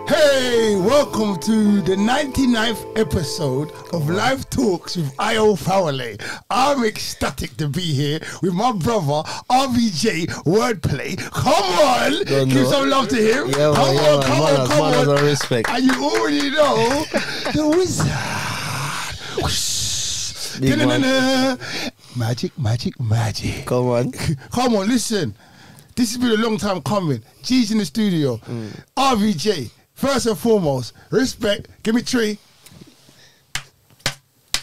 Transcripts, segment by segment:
Hey, welcome to the 99th episode of Live Talks with Fawole. I'm ecstatic to be here with my brother, RVJ Wordplay. Come on, give some love to him. Yeah, come on. Respect. And you already know the wizard. Magic. Come on. Come on, listen. This has been a long time coming. G's in the studio. RVJ. First and foremost, respect. Give me 3.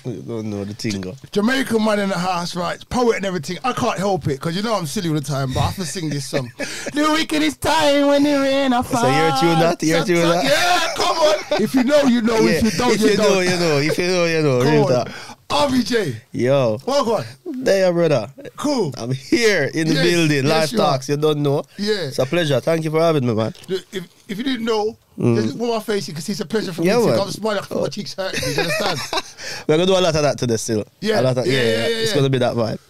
You don't know the thing. Jamaican man in the house, right? Poet and everything. I can't help it because you know I'm silly all the time, but I have to sing this song. The wickedest time when the rain I fall. So you're tune that? Yeah, come on. If you know, you know. Yeah. If you don't, you don't. You know. If you know, you know. Come Real on. talk. RVJ. Yo. Welcome. There, brother. Cool. I'm here in the building. Live Talks. You don't know. Yeah. It's a pleasure. Thank you for having me, man. If you didn't know, just look at my face, you can see it's a pleasure for me to I'm smiling. My cheeks hurt. You understand? We're going to do a lot of that today still. Yeah. It's going to be that vibe.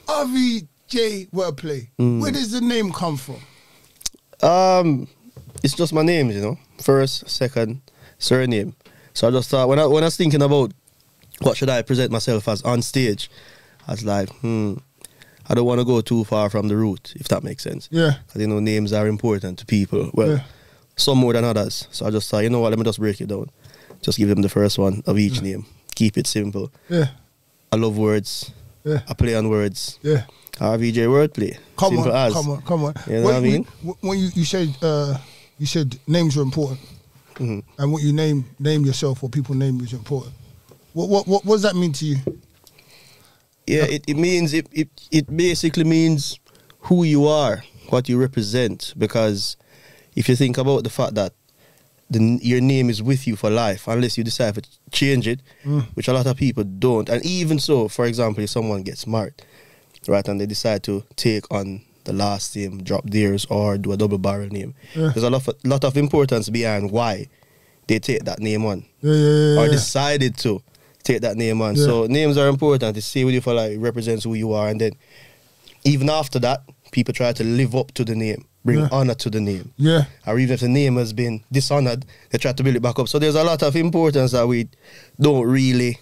RVJ Wordplay. Where does the name come from? It's just my name, you know. First, second, surname. So I just thought, when I was thinking about what should I present myself as on stage, I was like, I don't want to go too far from the root, if that makes sense. Yeah. Because, you know, names are important to people. Well, some more than others. So I just thought, you know what, let me just break it down. Just give them the first one of each name. Keep it simple. Yeah. I love words. Yeah. I play on words. Yeah. RVJ Wordplay. Come simple as. Come on. You know what I mean? When you said names are important, and what you name yourself or people name you is important. What does that mean to you? Yeah, it means it basically means who you are, what you represent. Because if you think about the fact that your name is with you for life, unless you decide to change it, which a lot of people don't. And even so, for example, if someone gets married, right, and they decide to take on the last name, drop theirs, or do a double barrel name, there's a lot of importance behind why they take that name on, or decided to take that name on. So names are important. They stay with you for like, represents who you are, and then even after that, people try to live up to the name, bring honor to the name. Yeah. Or even if the name has been dishonored, they try to build it back up. So there's a lot of importance that we don't really,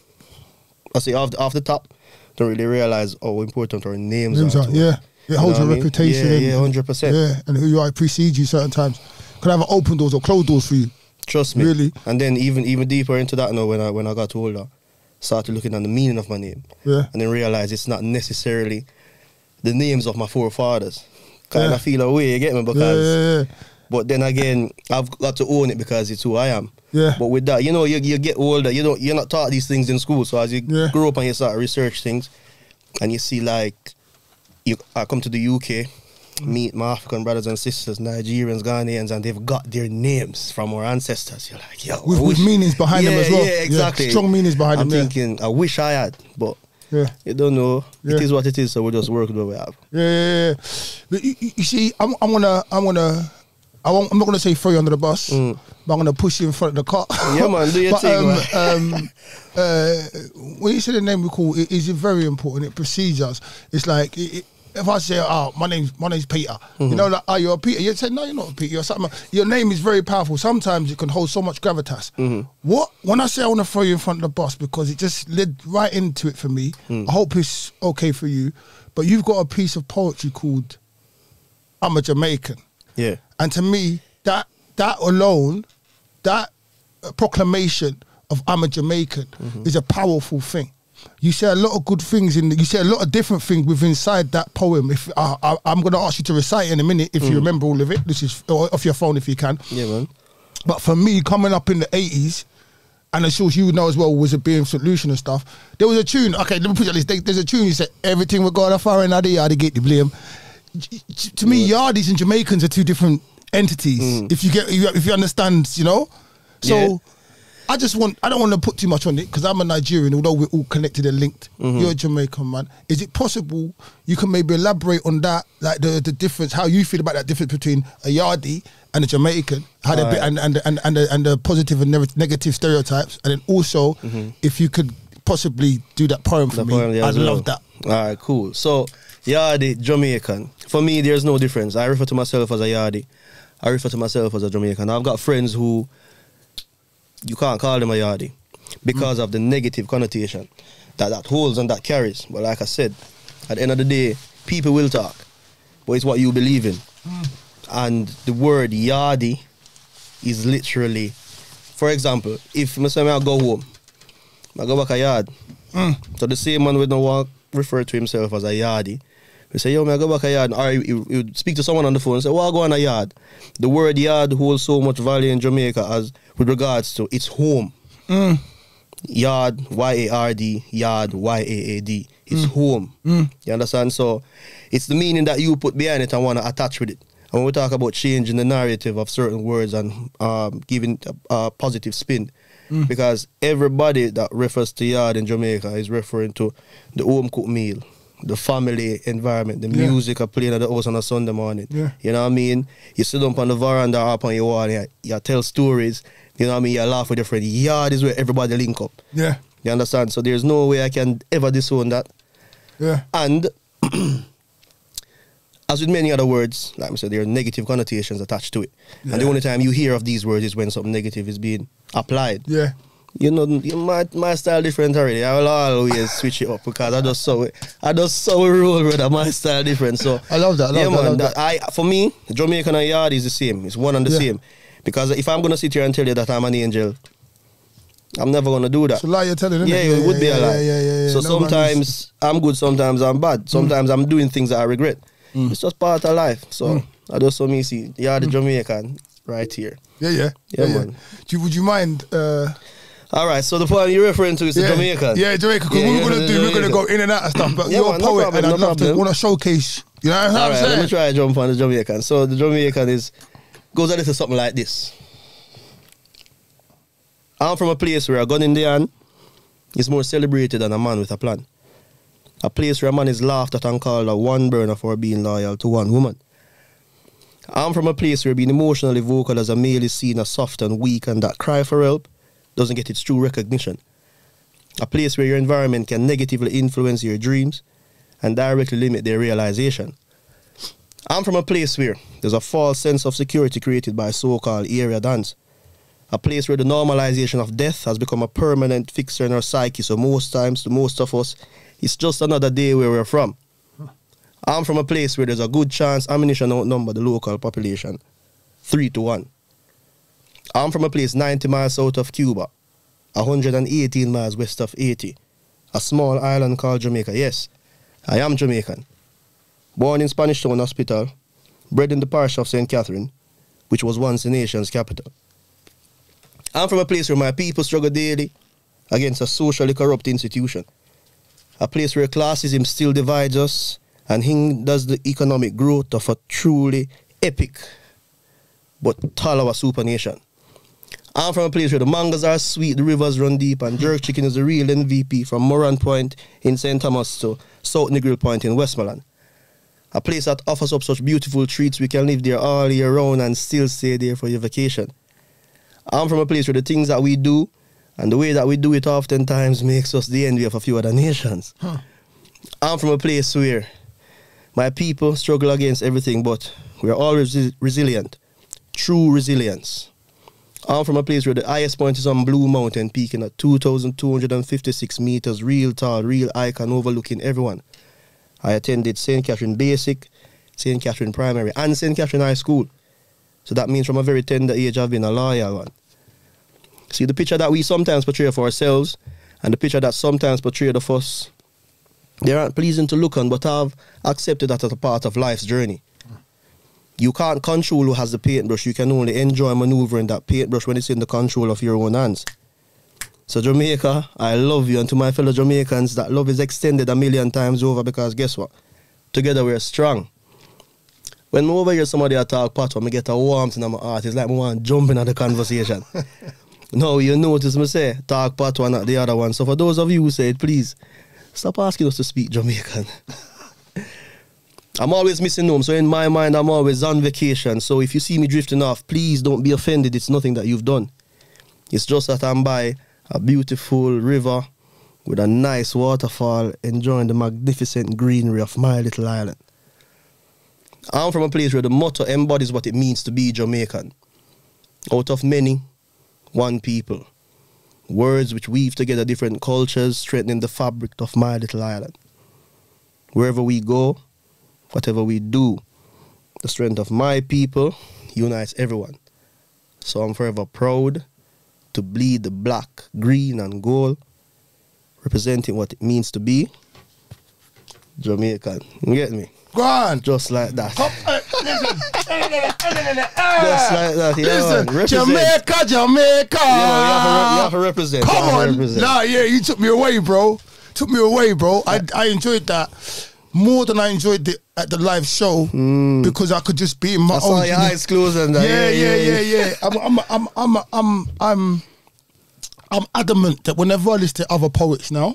I say off the top, don't really realize how important our names are. Yeah. It holds your reputation. Yeah, 100%. Yeah, and who you are precedes you certain times. Could have open doors or closed doors for you. Trust me. Really. And then even deeper into that now, when I got older, started looking at the meaning of my name. Yeah. And then realized it's not necessarily the names of my forefathers. Kind of feel a way, you get me? Because but then again, I've got to own it because it's who I am. Yeah. But with that, you know, you get older, you're not taught these things in school. So as you grow up and you start to research things, and you see like I come to the UK, meet my African brothers and sisters, Nigerians, Ghanaians, and they've got their names from our ancestors. You're like, yo, with meanings behind them as well. Yeah, exactly. Strong meanings behind them. I'm thinking, I wish I had, but you don't know. It is what it is, so we'll just work with what we have. Yeah. But you see, I'm not gonna say throw you under the bus, but I'm gonna push you in front of the car. Yeah, man, do your thing, man. When you say the name we call it is very important. It precedes us. It's like if I say, my name's Peter, you know, like, you're a Peter. You say, no, you're not a Peter. You're something. Your name is very powerful. Sometimes it can hold so much gravitas. When I say I want to throw you in front of the bus, because it just led right into it for me. I hope it's okay for you. But you've got a piece of poetry called "I'm a Jamaican." Yeah. And to me, that alone, that proclamation of "I'm a Jamaican" is a powerful thing. You say a lot of good things you say a lot of different things within inside that poem. If I'm going to ask you to recite it in a minute, if you remember all of it. This is off your phone if you can. Yeah, man. But for me, coming up in the 80s, and I'm sure you would know as well, was a being solution and stuff. There was a tune. Okay, let me put it like this. There's a tune. You said everything we're going to fire and the yard get the blame. To me, Yardies and Jamaicans are two different entities. If you understand, you know. So I don't want to put too much on it because I'm a Nigerian, although we're all connected and linked. You're a Jamaican, man. Is it possible you can maybe elaborate on that, like the difference, how you feel about that difference between a Yardie and a Jamaican, how and the positive and negative stereotypes, and then also if you could possibly do that poem for me, I'd love that. All right, cool. So Yardie, Jamaican. For me, there's no difference. I refer to myself as a Yardie. I refer to myself as a Jamaican. I've got friends who you can't call them a yardie because of the negative connotation that holds and that carries. But like I said, at the end of the day, people will talk, but it's what you believe in. And the word yardie is literally, for example, if I say I go home, I go back a yard. So the same man would not refer to himself as a yardie. We say, yo, I go back a yard. Or you speak to someone on the phone and say, well, I go on a yard. The word yard holds so much value in Jamaica as with regards to its home. Yard, Y-A-R-D, yard, Y-A-A-D. It's home. You understand? So it's the meaning that you put behind it and want to attach with it. And when we talk about changing the narrative of certain words and giving a positive spin, because everybody that refers to yard in Jamaica is referring to the home cooked meal, the family environment, the music are playing at the house on a Sunday morning. You know what I mean? You sit up on the veranda or up on your wall and you tell stories. You know what I mean? You laugh with your friend. Yard is where everybody link up. You understand? So there's no way I can ever disown that. And as with many other words, like I said, there are negative connotations attached to it. And the only time you hear of these words is when something negative is being applied. You know, my style different already. I will always switch it up because I just saw a rule with my style different. So I love that. I love that. For me, Jamaican and yard is the same. It's one and the same. Because if I'm gonna sit here and tell you that I'm an angel, I'm never gonna do that. It's a lie you're telling, isn't it? It would be a lie. So sometimes I'm good, sometimes I'm bad. Sometimes I'm doing things that I regret. It's just part of life. So I just saw me see, you're the Jamaican right here. Yeah, man. Would you mind? All right, so the point you're referring to is the Jamaican. Yeah, Jamaica, because we're gonna go in and out of stuff. But you're a poet, and I'd love to want to showcase. You know what I'm saying? All right, let me try to jump on the Jamaican. So the Jamaican goes a little something like this. I'm from a place where a gun in the hand is more celebrated than a man with a plan. A place where a man is laughed at and called a one burner for being loyal to one woman. I'm from a place where being emotionally vocal as a male is seen as soft and weak, and that cry for help doesn't get its true recognition. A place where your environment can negatively influence your dreams and directly limit their realization. I'm from a place where there's a false sense of security created by so-called area dance. A place where the normalization of death has become a permanent fixture in our psyche, so most times, to most of us, it's just another day where we're from. I'm from a place where there's a good chance ammunition outnumber the local population 3-1. I'm from a place 90 miles south of Cuba, 118 miles west of Haiti, a small island called Jamaica. Yes, I am Jamaican. Born in Spanish Town Hospital, bred in the parish of St. Catherine, which was once the nation's capital. I'm from a place where my people struggle daily against a socially corrupt institution. A place where classism still divides us and hinders the economic growth of a truly epic but Talawa super nation. I'm from a place where the mangoes are sweet, the rivers run deep, and jerk chicken is the real MVP from Moran Point in St. Thomas to South Negril Point in Westmoreland. A place that offers up such beautiful treats we can live there all year round and still stay there for your vacation. I'm from a place where the things that we do and the way that we do it oftentimes makes us the envy of a few other nations. I'm from a place where my people struggle against everything, but we're always resilient. True resilience. I'm from a place where the highest point is on Blue Mountain, peaking at 2,256 meters, real tall, real icon overlooking everyone. I attended St. Catherine Basic, St. Catherine Primary, and St. Catherine High School. So that means from a very tender age I've been a loyal one. See, the picture that we sometimes portray for ourselves and the picture that sometimes portrayed of us, they aren't pleasing to look on, but I've accepted that as a part of life's journey. You can't control who has the paintbrush. You can only enjoy maneuvering that paintbrush when it's in the control of your own hands. So Jamaica, I love you. And to my fellow Jamaicans, that love is extended 1,000,000 times over, because guess what? Together we're strong. When I over here somebody talk patois, I get a warmth in my heart. It's like I want to jump into the conversation. No, you notice me say, talk patois, not the other one. So for those of you who say it, please, stop asking us to speak Jamaican. I'm always missing home, so in my mind, I'm always on vacation. So if you see me drifting off, please don't be offended. It's nothing that you've done. It's just that I'm by a beautiful river with a nice waterfall, enjoying the magnificent greenery of my little island. I'm from a place where the motto embodies what it means to be Jamaican. Out of many, one people. Words which weave together different cultures, strengthening the fabric of my little island. Wherever we go, whatever we do, the strength of my people unites everyone. So I'm forever proud to bleed the black, green and gold, representing what it means to be Jamaican. You get me? Go on. Just like that. Listen. Just like that. Yeah, Listen. Jamaica. You have to represent. Come on. Nah, yeah, you took me away, bro. I enjoyed that more than I enjoyed it at the live show because I could just be in my own. I saw your eyes closed and that. Yeah. I'm adamant that whenever I listen to other poets now,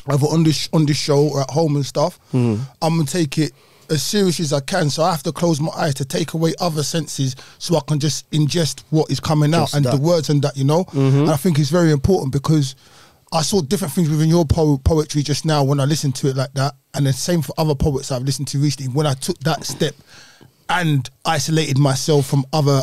either on this show or at home and stuff, I'm gonna take it as serious as I can. So I have to close my eyes to take away other senses so I can just ingest what is coming out and the words and that, you know. And I think it's very important because I saw different things within your poetry just now when I listened to it like that, and the same for other poets I've listened to recently. When I took that step and isolated myself from other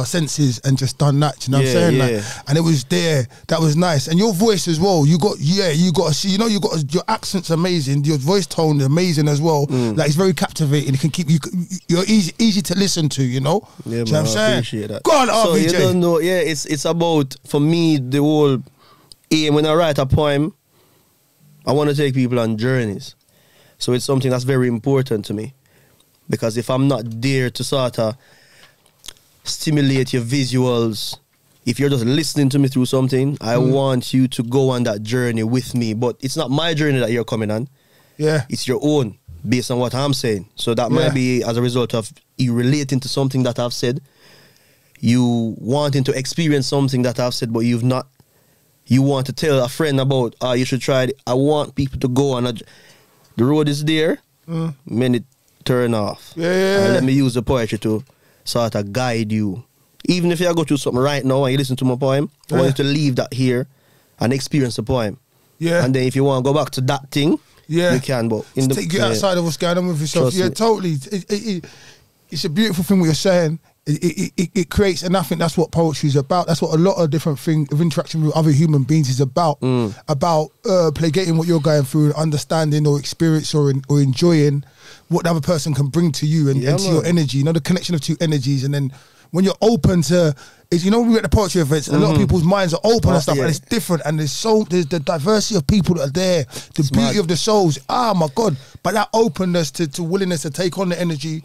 senses and just done that, you know what I'm saying? Like, and it was there. That was nice. And your voice as well. You got to see. You know, your accent's amazing. Your voice tone amazing as well. Like it's very captivating. It can keep you. You're easy to listen to. You know. Yeah, you know what I'm saying? I appreciate that. Go on, so RVJ. You don't know. Yeah, it's about, for me, the whole aim when I write a poem. I want to take people on journeys. So it's something that's very important to me. Because if I'm not there to sort of stimulate your visuals, if you're just listening to me through something, I want you to go on that journey with me. But it's not my journey that you're coming on. Yeah. It's your own, based on what I'm saying. So that might be as a result of you relating to something that I've said, you wanting to experience something that I've said, but you've not. You want to tell a friend about, you should try it. I want people to go on the road is there, many turn off. And let me use the poetry to sort of guide you. Even if you go through something right now and you listen to my poem, I want you to leave that here and experience the poem. And then if you want to go back to that thing, you can. But take you outside of what's going on with yourself. Trust me. Totally. It's a beautiful thing what you're saying. It creates, and I think that's what poetry is about. That's what a lot of different things of interaction with other human beings is about. About getting what you're going through and understanding or experience or enjoying what the other person can bring to you and to your energy. You know, the connection of two energies. And then when you're open to, you know, when we at the poetry events, a lot of people's minds are open and stuff, and it's different. And there's the diversity of people that are there, the beauty of the souls. Ah, my God. But that openness to willingness to take on the energy,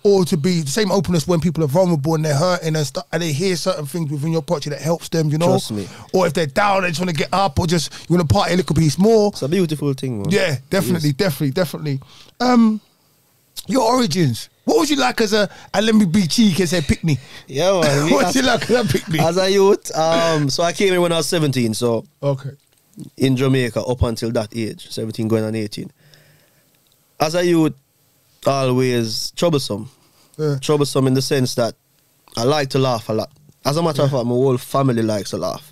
or to be the same openness when people are vulnerable and they're hurting and stuff, and they hear certain things within your poetry that helps them, you know. Trust me. Or if they're down, they just want to get up, or just you want to party a little piece more. It's a beautiful thing, man. Yeah, definitely. Your origins. What was you like as a, and let me be cheeky and say pick me. Yeah, man. What was you like as a pick me? As a youth, so I came here when I was 17, so in Jamaica up until that age, 17 going on 18. As a youth, always troublesome. Troublesome in the sense that I like to laugh a lot. As a matter of fact, my whole family likes to laugh.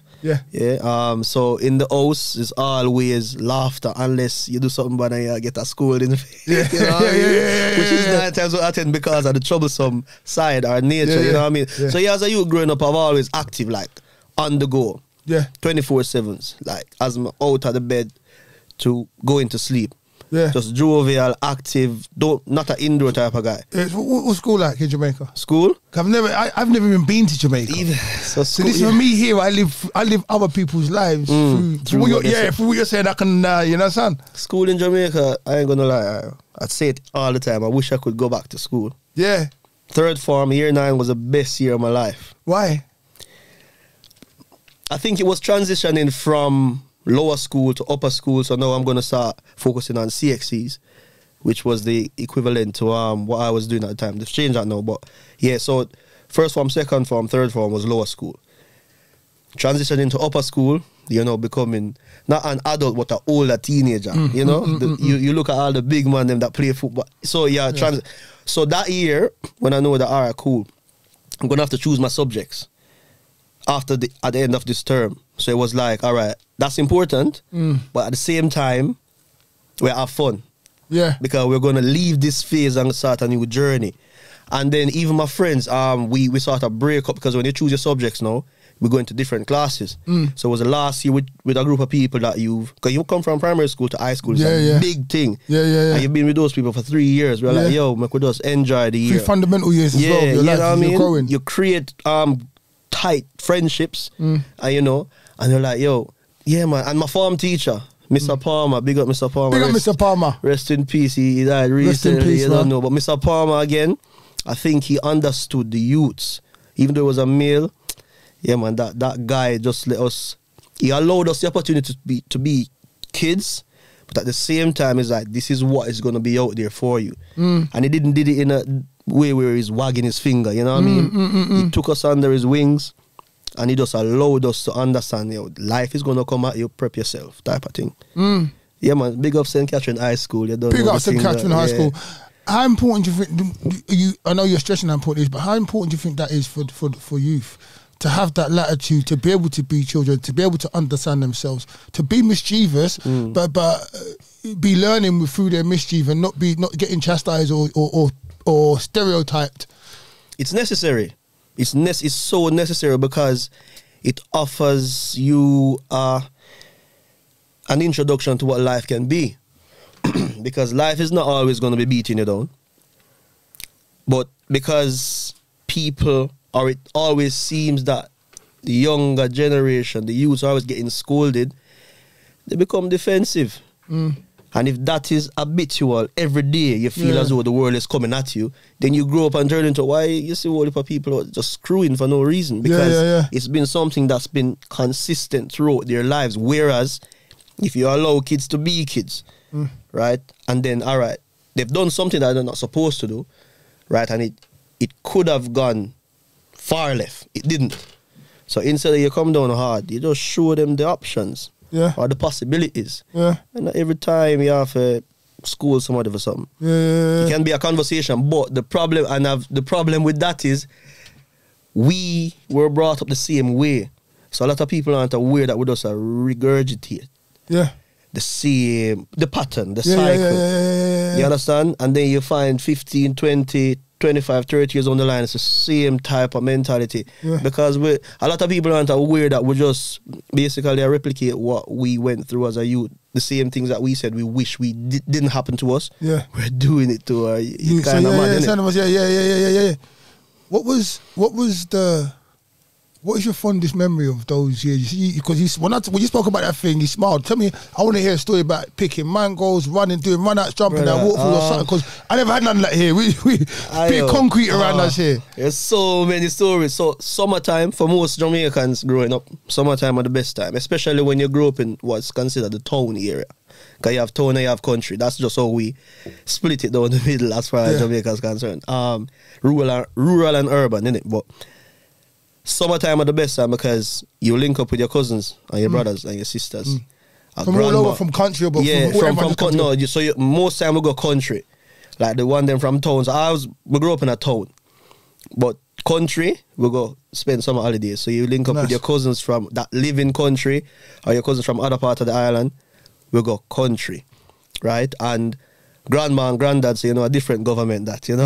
So in the house is always laughter unless you do something bad and you get a scold in the face. Which is 9 times out of 10 because of the troublesome side or nature, you know what I mean? So as a youth growing up, I've always active, like on the go. 24/7s, like as I'm out of the bed to go into sleep. Just jovial, active, not an indoor type of guy. What's school like in Jamaica? School? I've never even been to Jamaica. So this for me here, I live other people's lives through what you're saying. I can, you know, son. School in Jamaica, I ain't gonna lie. I'd say it all the time. I wish I could go back to school. Third form, year 9 was the best year of my life. Why? I think it was transitioning from lower school to upper school, so now I'm going to start focusing on CXCs, which was the equivalent to what I was doing at the time. They've changed that now, but yeah, so first form, second form, third form was lower school. Transitioning to upper school, you know, becoming not an adult but an older teenager, you know. You look at all the big men them that play football. So so that year, when I know that, all right, cool, I'm going to have to choose my subjects at the end of this term. So it was like, all right, that's important, but at the same time, we have fun. Yeah. Because we're gonna leave this phase and start a new journey. And then even my friends, we sort of break up because when you choose your subjects now, we go into different classes. So it was the last year with a group of people that because you come from primary school to high school, it's a big thing. Yeah. And you've been with those people for 3 years. We're like, yo, we could just enjoy the year. 3 fundamental years as well. You know what I mean? Growing. You create tight friendships, and you know, and you're like, yo, yeah, man. And my form teacher, Mr. Palmer, big up Mr. Palmer. Big up Mr. Palmer. Rest in peace. He died recently. Rest in peace, you don't know, but Mr. Palmer again, I think he understood the youths, even though it was a male. Yeah, man, that guy just he allowed us the opportunity to be kids, but at the same time, it's like, this is what is going to be out there for you. And he did it in a way where he's wagging his finger, you know what I mean? He took us under his wings, and he just allowed us to understand, you know, life is going to come at you, prep yourself, type of thing. Yeah, man, big up St. Catherine High School. You don't big know up St. Catherine High School. How important do you think, I know you're stressing how important it is, but how important do you think that is for youth? To have that latitude, to be able to be children, to be able to understand themselves, to be mischievous, but be learning through their mischief and not getting chastised or stereotyped. It's necessary. It's so necessary because it offers you an introduction to what life can be. Because life is not always going to be beating you down. But because people, or it always seems that the younger generation, the youths are always getting scolded, they become defensive. And if that is habitual, every day you feel as though the world is coming at you, then you grow up and turn into why you see all the people just screwing for no reason. Because it's been something that's been consistent throughout their lives. Whereas if you allow kids to be kids, right, and then, all right, they've done something that they're not supposed to do, right, and it could have gone far left. It didn't. So instead of you come down hard, you just show them the options. Or the possibilities. And not every time you have to school somebody for something. It can be a conversation, but the problem with that is we were brought up the same way. So a lot of people aren't aware that we just regurgitate. The pattern, the cycle. You understand? And then you find 15, 20, 25, 30 years on the line, it's the same type of mentality. Because a lot of people aren't aware that we just basically replicate what we went through as a youth. The same things that we said we wish didn't happen to us. We're doing it to our youth. What is your fondest memory of those years? Because when you spoke about that thing, you smiled. Tell me, I want to hear a story about picking mangoes, doing run-outs, jumping down waterfalls or something. Because I never had none of that here. We big concrete around us here. There's so many stories. So summertime, for most Jamaicans growing up, summertime are the best time, especially when you grow up in what's considered the town area. Because you have town and you have country. That's just how we split it down the middle as far as Jamaica is concerned. Rural and urban, innit? But summertime are the best time because you link up with your cousins and your brothers and your sisters. From all over, from country, but most time we go country, like the one them from towns. We grew up in a town, but country we go spend summer holidays. So you link up with your cousins from that live in country or your cousins from other part of the island. We go country, right? And grandma and granddad say, a different government that, yeah. I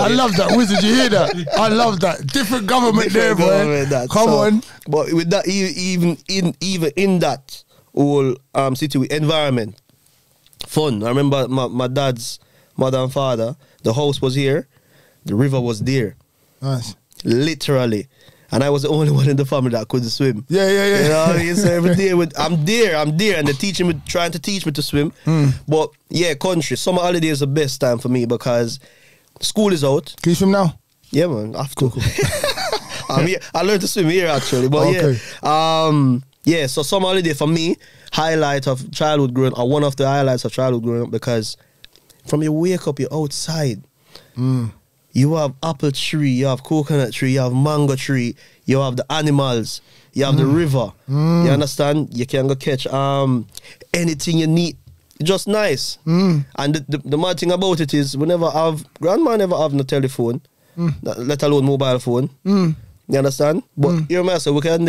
love that. Wizard, you hear that? I love that. Different government there, boy. Come on. But with that, even in that whole environment, fun. I remember my dad's mother and father, the house was here, the river was there. Nice. Literally. And I was the only one in the family that couldn't swim. Yeah. You know what I mean? So every day, I'm there, and they're trying to teach me to swim. But yeah, country, summer holiday is the best time for me because school is out. Can you swim now? Yeah, man, I have to. I learned to swim here actually, but so summer holiday for me, highlight of childhood growing up, or one of the highlights of childhood growing up, because from you wake up, you're outside. You have apple tree, you have coconut tree, you have mango tree, you have the animals, you have the river. You understand? You can go catch anything you need. Just nice. And the mad thing about it is grandma never have no telephone, let alone mobile phone. You understand? But you remember, so we can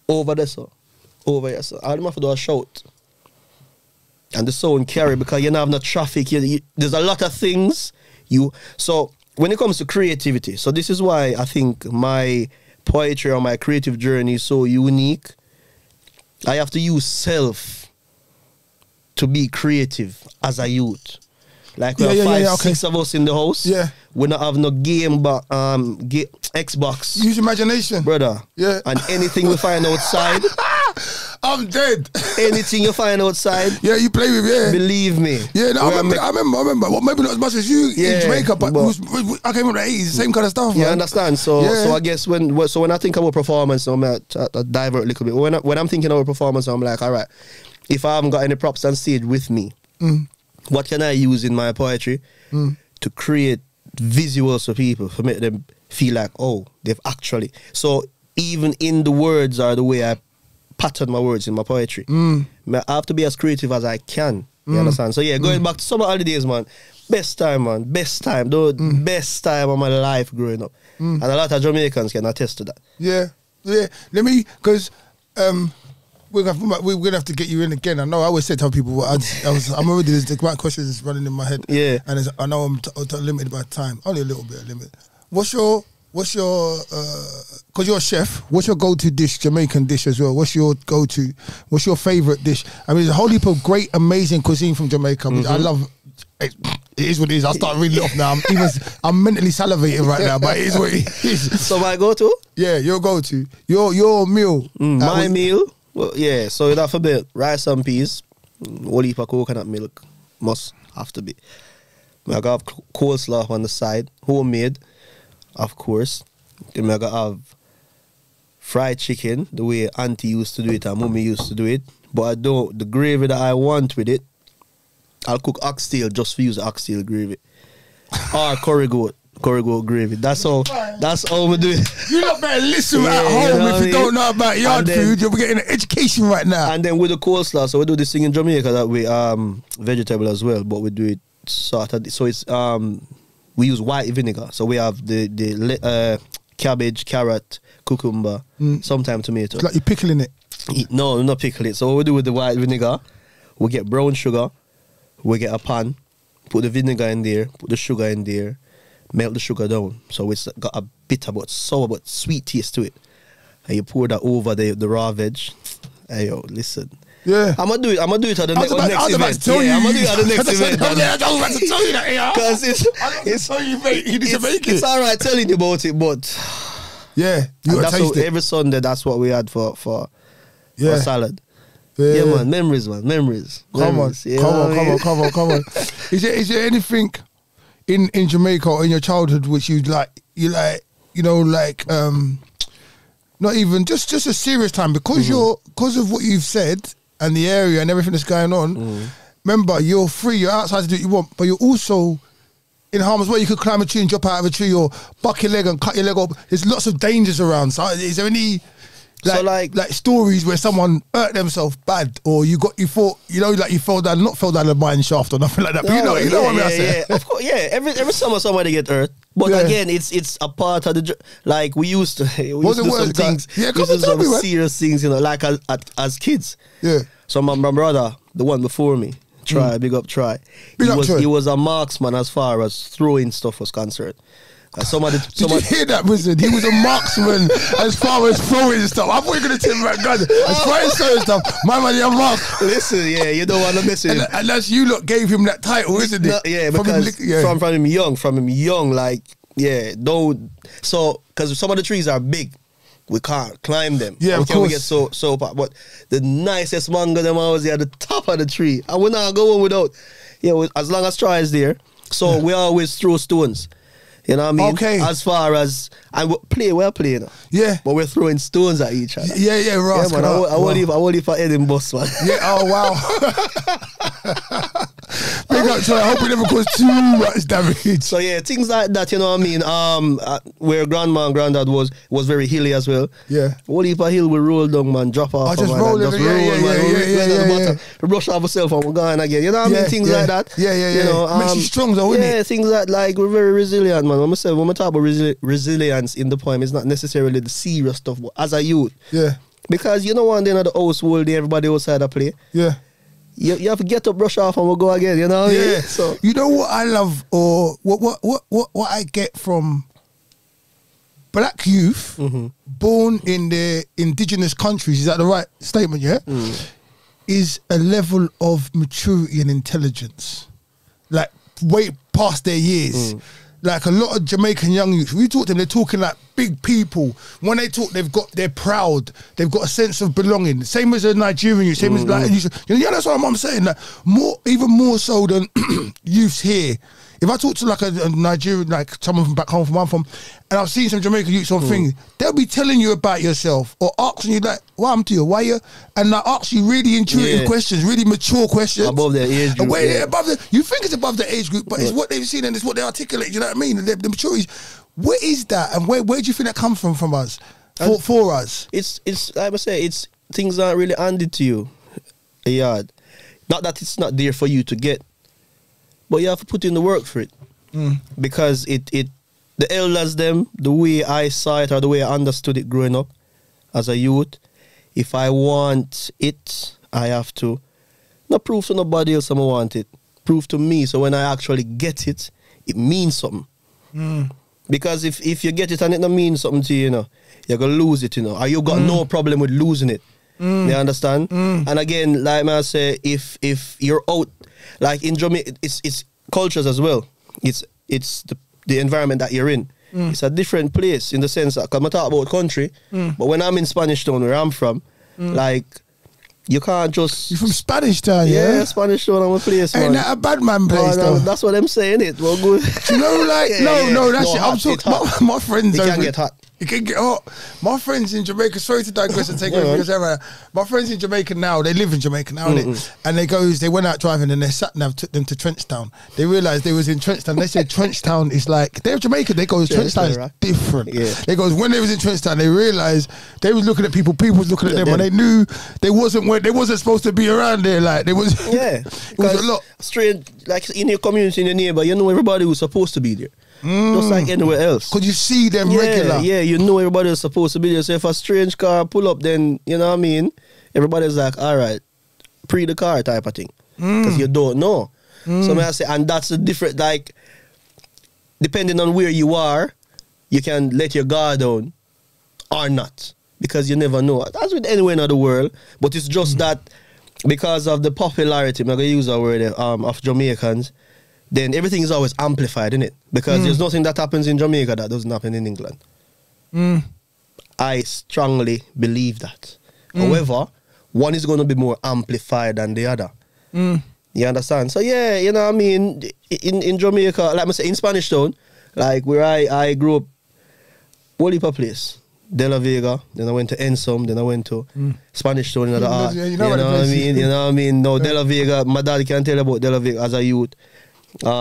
over there, so. Over here, so. All them have to do a shout. And the sound carry because you don't have no traffic. There's a lot of things. So when it comes to creativity, so this is why I think my poetry or my creative journey is so unique. I have to use self to be creative as a youth. Like we have 6 of us in the house. Yeah. We don't have no game, but Xbox. Use imagination, brother. Yeah. And anything we find outside. I'm dead. Anything you find outside. Yeah, you play with, yeah. Believe me. Yeah, no, I remember. Well, maybe not as much as you in Jamaica, but I came from the 80s, same kind of stuff. You understand? So I guess when I think about performance, I'm going to divert a little bit. When I'm thinking about performance, I'm like, all right, if I haven't got any props on stage with me, what can I use in my poetry to create visuals for people, to make them feel like, oh, they've actually. So even in the words or the way I pattern my words in my poetry, I have to be as creative as I can. You understand? So yeah, going back to summer holidays, man. Best time, man. Best time. Best time of my life growing up. And a lot of Jamaicans can attest to that. Yeah. Yeah. Let me, because we're gonna have to get you in again. I know I always say to people, I'm already, there's the right questions running in my head. Yeah. And I know I'm limited by time. Only a little bit of limit. What's your because you're a chef, what's your go-to dish, Jamaican dish as well? What's your go-to? What's your favourite dish? I mean, there's a whole heap of great, amazing cuisine from Jamaica. Which I love. It is what it is. I'll start reading it off now. I'm mentally salivating right now, but it is what it is. So my go-to? Yeah, your go-to. Your meal. My meal? Well, yeah, so that for me, rice and peas, whole heap of coconut milk. Must have to be. I got coleslaw on the side, homemade. Of course. Then I gotta have fried chicken, the way auntie used to do it and mommy used to do it. But the gravy that I want with it, I'll cook oxtail just for use oxtail gravy. Or curry goat gravy. That's how we do it. You lot better listen at home if you don't know about yard food. You're getting an education right now. And then with the coleslaw, so we do this thing in Jamaica that we vegetable as well, but we do it so it's we use white vinegar. So we have the cabbage, carrot, cucumber, sometimes tomato. It's like you're pickling it. No, not pickle it. So what we do with the white vinegar, we get brown sugar, we get a pan, put the vinegar in there, put the sugar in there, melt the sugar down. So it's got a bitter but sour but sweet taste to it. And you pour that over the raw veg. Hey yo, listen. Yeah. I'm gonna do it at the next event. I'm gonna do it at the next event. I was about to tell you that, yeah. Because it's alright telling you about it, but yeah, you gotta taste it. Every Sunday that's what we had for salad. Yeah, man, memories. Come on. Is there anything in Jamaica or in your childhood which you like, not even just a serious time because of what you've said and the area and everything that's going on. Remember, you're free, you're outside to do what you want, but you're also in harm's way. You could climb a tree and jump out of a tree or buck your leg and cut your leg off. There's lots of dangers around. So is there any like stories where someone hurt themselves bad or you fell down the mine shaft or nothing like that? But you know what I mean? Yeah. Of course, yeah. Every summer somebody get hurt. But again, it's a part of the like we used to do some things. Yeah, some serious things, like as kids. Yeah. So my brother, the one before me, big up Try. He was a marksman as far as throwing stuff was concerned. Did you hear that, Wizard? He was a marksman as far as throwing stuff. I thought you were going to tell me about guns. As far as throwing stuff, my man, you're mark. Listen, yeah, you don't want to miss it. And that's you lot gave him that title, isn't it? No, yeah, because from him young, like, yeah, don't. So, because some of the trees are big, we can't climb them. Yeah, of course. We get so but the nicest mango them always at the top of the tree. And we're not going without, as long as Try is there. So we always throw stones. You know what I mean? Okay. As far as we're playing. Yeah. But we're throwing stones at each other. Yeah, right. Yeah, man. I won't leave for Eden Bus, man. Yeah. Oh wow. Big up, so I hope it never caused too much damage. So yeah, things like that. You know what I mean? Where grandma and granddad was very hilly as well. Yeah. Whole heap of hill we roll down, man. Drop off. Just roll it. Yeah. Brush off ourselves and we're going again. You know what I mean? Things like that. Yeah. You know, makes you strong though, isn't it? Yeah, things like we're very resilient, man. When we talk about resilience in the poem, it's not necessarily the serious stuff, but as a youth, Because you know one day in the household, everybody outside the play. Yeah. You have to get up, brush off, and we'll go again. You know. Yeah. So you know what I love, or what I get from black youth born in the indigenous countries. Is that the right statement? Yeah. Is a level of maturity and intelligence, like way past their years. Like a lot of Jamaican young youth, we talk to them, they're talking like big people. When they talk, they're proud. They've got a sense of belonging. Same as a Nigerian youth, same as like, yeah, that's what I'm saying. Like even more so than youths here. If I talk to like a Nigerian, like someone from back home from where I'm from, and I've seen some Jamaican youths on things, they'll be telling you about yourself or asking you like, what happened to you? Why you? And like ask you really intuitive questions, really mature questions. Above their age group. Above you think it's above the age group, but it's what they've seen and it's what they articulate. You know what I mean? The maturity. What is that? And where do you think that comes from us? For us? It's like I say, it's things aren't really handed to you. Yeah. Not that it's not there for you to get. But you have to put in the work for it. Because the elders them, the way I saw it or the way I understood it growing up as a youth, if I want it, I have to not prove to nobody else I want it. Prove to me. So when I actually get it, it means something. Because if you get it and it don't mean something to you, you know, you're going to lose it, you know. Or you got no problem with losing it. You understand? And again, like I say, if you're out, like in Jamaica, it's cultures as well. It's the environment that you're in. It's a different place in the sense that, because I talk about country, but when I'm in Spanish Town, where I'm from, like, you can't just... You're from Spanish Town, yeah? Yeah, Spanish Town, I'm a place, man. Ain't that a bad man place, though? That's what I'm saying, it. Well, good. Do you know, like, no, that's it. I'm talking, my friends It can get hot. It can get hot. My friends in Jamaica, sorry to digress and take over because my friends in Jamaica now, they live in Jamaica now, and they went out driving and their sat-nav took them to Trenchtown. They realised they was in Trenchtown. They said Trenchtown is like, they're Jamaican, they go, Trenchtown is different. Yeah. They goes, when they was in Trenchtown, they realised they was looking at people was looking at them, and they knew they wasn't supposed to be around there. Like, there was, it was a lot. Straight, like in your community, in your neighbour, you know everybody who's supposed to be there. Just like anywhere else. Because you see them regular. Yeah, you know everybody is supposed to be there. So if a strange car pull up, then, you know what I mean? Everybody's like, all right, pre the car type of thing. Because you don't know. So I say, and that's a different, like, depending on where you are, you can let your guard down or not. Because you never know. That's with anywhere in the world. But it's just that because of the popularity, I'm going to use a word of Jamaicans, then everything is always amplified, isn't it? Because there's nothing that happens in Jamaica that doesn't happen in England. I strongly believe that. However, one is going to be more amplified than the other. You understand? So yeah, you know what I mean? In Jamaica, like I say, in Spanish Town, like where I grew up, whole heap of place. De La Vega, then I went to Ensom, then I went to Spanish Town in the art. You know what I mean? You know what I mean? No, De La Vega, my dad can tell about De La Vega as a youth. De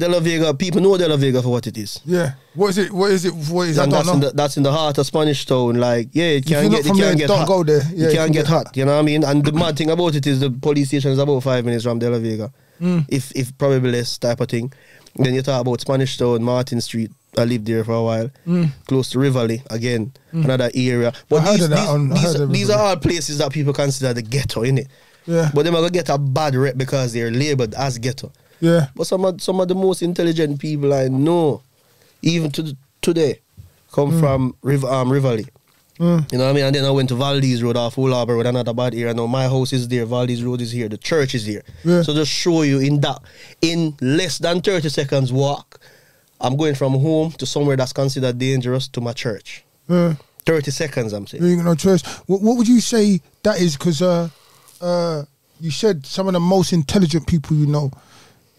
La Vega, people know De La Vega for what it is. Yeah. What is it? I don't know. That's in the heart of Spanish Town. Like, yeah, it can get hot. Go there. Yeah, it can get hot, you know what I mean? And the mad thing about it is the police station is about 5 minutes from De La Vega. If probably less type of thing. Then you talk about Spanish Town, Martin Street. I lived there for a while. Close to Rivoli, again, another area. But these are all places that people consider the ghetto, innit? Yeah. But they're going to get a bad rep because they're labelled as ghetto. Yeah. But some of the most intelligent people I know, even today, come from Rivoli. You know what I mean? And then I went to Valdez Road off Old Harbour with another bad area. Now my house is there, Valdez Road is here, the church is here. Yeah. So just show you in less than 30 seconds walk, I'm going from home to somewhere that's considered dangerous to my church. 30 seconds, I'm saying. You ain't got no choice. What would you say that is? Because you said some of the most intelligent people you know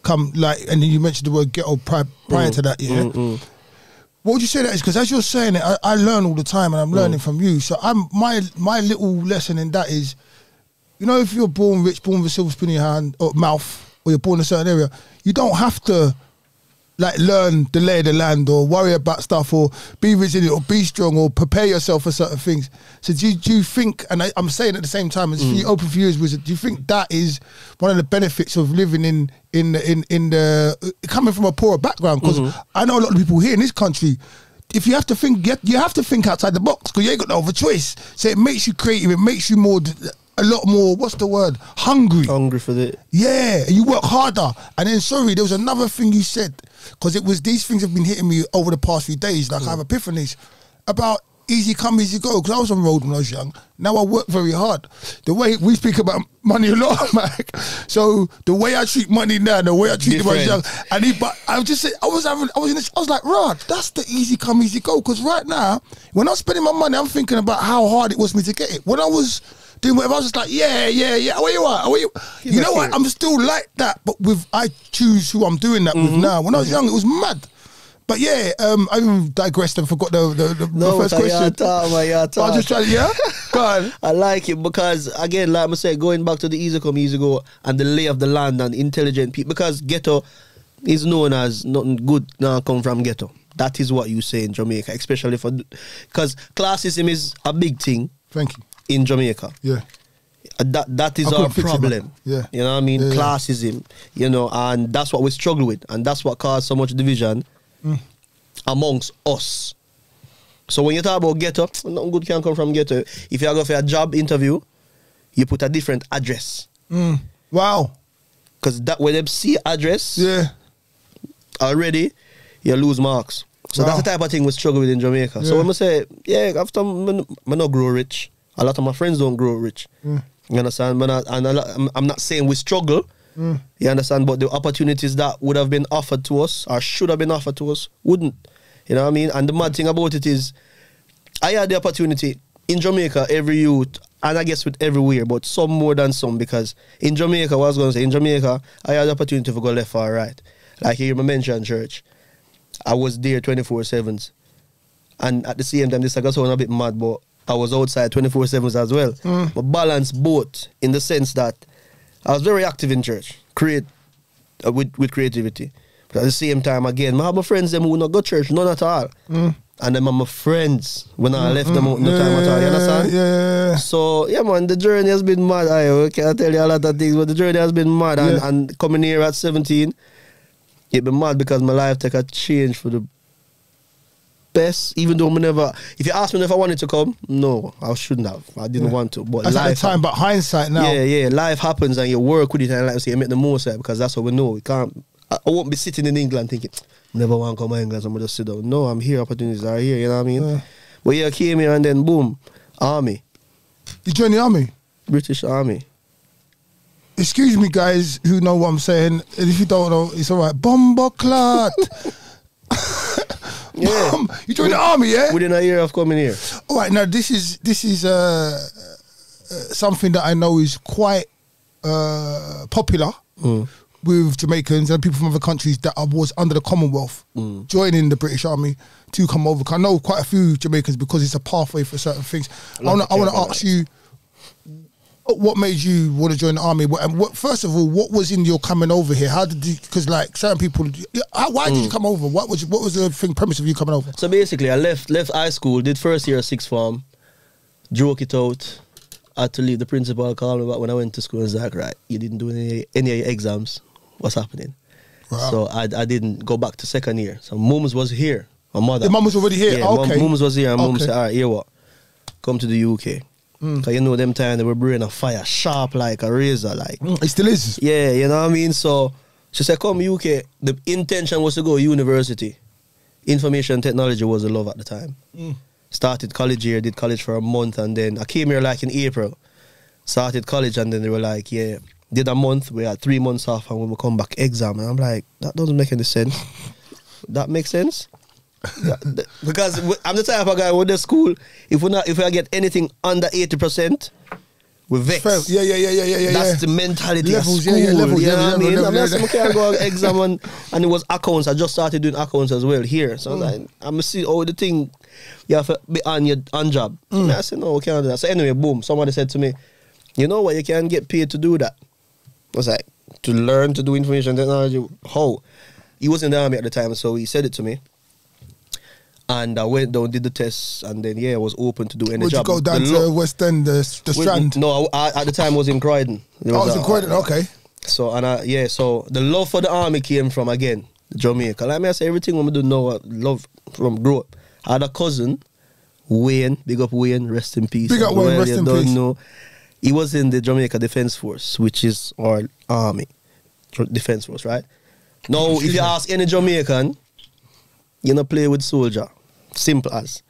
come, like, and then you mentioned the word ghetto prior to that, yeah? What would you say that is? Because as you're saying it, I learn all the time and I'm learning from you. So my little lesson in that is, you know, if you're born rich, born with a silver spoon in your hand or mouth, or you're born in a certain area, you don't have to like learn the lay of the land or worry about stuff or be resilient or be strong or prepare yourself for certain things. So do you think, and I'm saying at the same time, as open for you as wizard, do you think that is one of the benefits of living in the coming from a poorer background? Because I know a lot of people here in this country, if you have to think, you have to think outside the box because you ain't got no other choice. So it makes you creative. It makes you a lot more. What's the word? Hungry. Hungry for the. Yeah, you work harder. And then sorry, there was another thing you said because it was these things have been hitting me over the past few days. Like I have epiphanies about. Easy come, easy go. Because I was on the road when I was young. Now I work very hard. The way we speak about money a lot, Mike. So the way I treat money now, the way I treat it when I was young, but I was just saying, I was like, Rod, that's the easy come, easy go. Because right now, when I'm spending my money, I'm thinking about how hard it was for me to get it. When I was doing whatever, I was just like, yeah. Where you at? You know what? I'm still like that, but I choose who I'm doing that with now. When I was young, it was mad. But yeah, I even digressed and forgot the first question. I just trying go on. I like it because, again, like I said, going back to the easy come, easy go and the lay of the land and intelligent people, because ghetto is known as nothing good now come from ghetto. That is what you say in Jamaica, especially because classism is a big thing. Thank you. In Jamaica. Yeah. That is our problem. Yeah. You know what I mean? Yeah. Classism, you know, and that's what we struggle with. And that's what caused so much division amongst us. So when you talk about ghetto, nothing good can come from ghetto. If you go for a job interview, you put a different address. Wow. Because that when they see address, already, you lose marks. So that's the type of thing we struggle with in Jamaica. Yeah. So when I say, after I not grow rich, a lot of my friends don't grow rich. You understand? I'm not saying we struggle. You understand? But the opportunities that would have been offered to us or should have been offered to us wouldn't. You know what I mean? And the mad thing about it is, I had the opportunity in Jamaica, every youth, and I guess with everywhere, but some more than some, because in Jamaica, what I was going to say, in Jamaica, I had the opportunity to go left or right. Like you mentioned church. I was there 24/7. And at the same time, this I got sound a bit mad, but I was outside 24/7 as well. But balance both in the sense that I was very active in church, with creativity. But at the same time, again, I have my friends them who not go to church, none at all. And them are my friends when I left them out no time at all. You understand? Yeah. So, yeah, man, the journey has been mad. I can't tell you a lot of things, but the journey has been mad. And coming here at 17, it been mad because my life take a change for the best, even though if you ask me if I wanted to come, no, I shouldn't have. I didn't want to. But that's life at the time, but hindsight now. Yeah, life happens and you work with it, and like I say, you make the most of it, because that's what we know. We can't. I won't be sitting in England thinking, never want to come to England, so I'm going to just sit down. No, I'm here, opportunities are here, you know what I mean? But yeah, I came here and then boom, army. You joined the army? British Army. Excuse me, guys who know what I'm saying. And if you don't know, it's all right. Bomber clot. Yeah. You joined the army, yeah? Within a year of coming here. All right, now this is something that I know is quite popular with Jamaicans and people from other countries that was under the Commonwealth joining the British Army to come over. I know quite a few Jamaicans because it's a pathway for certain things. I want to ask you, what made you want to join the army? First of all, what was in your coming over here? How did you? Because like certain people, why did you come over? What was the premise of you coming over? So basically, I left high school, did first year of sixth form, joke it out. I had to leave. The principal called me back when I went to school and was like, right, you didn't do any of your exams. What's happening? Wow. So I didn't go back to second year. So mums was here. My mother. Your mum was already here. Yeah, okay. Mums was here, and mum said, all right, here what? Come to the UK. Because you know them time they were bringing a fire sharp like a razor, like it still is. Yeah, you know what I mean. So she said, "Come UK." The intention was to go university. Information technology was the love at the time. Started college here, did college for a month, and then I came here like in April. Started college, and then they were like, "Yeah." Did a month. We had 3 months off, and when we come back, exam. And I'm like, that doesn't make any sense. That makes sense. Because I'm the type of guy with the school, if I get anything under 80%, we vex. Yeah. That's the mentality levels, of school. Levels, you know what I mean? Level. I can't go exam and it was accounts. I just started doing accounts as well here. So I was like, I'm see the thing you have to be on your job. I said, no, we can't do that. So anyway, boom, somebody said to me, you know what, you can get paid to do that. I was like, to learn to do information technology, how? He was in the army at the time, so he said it to me. And I went down, did the tests, and then, I was open to do any job. Would you go down to West End, the Strand? No, at the time I was in Croydon. I was in Croydon, okay. So, so the love for the army came from, again, Jamaica. Like I say, everything when I do now, I love from grow up. I had a cousin, Wayne, big up Wayne, rest in peace. Big up Wayne, rest in peace. Know, he was in the Jamaica Defence Force, which is our army. Defence Force, right? Now, if you ask any Jamaican, you don't play with soldier. Simple as.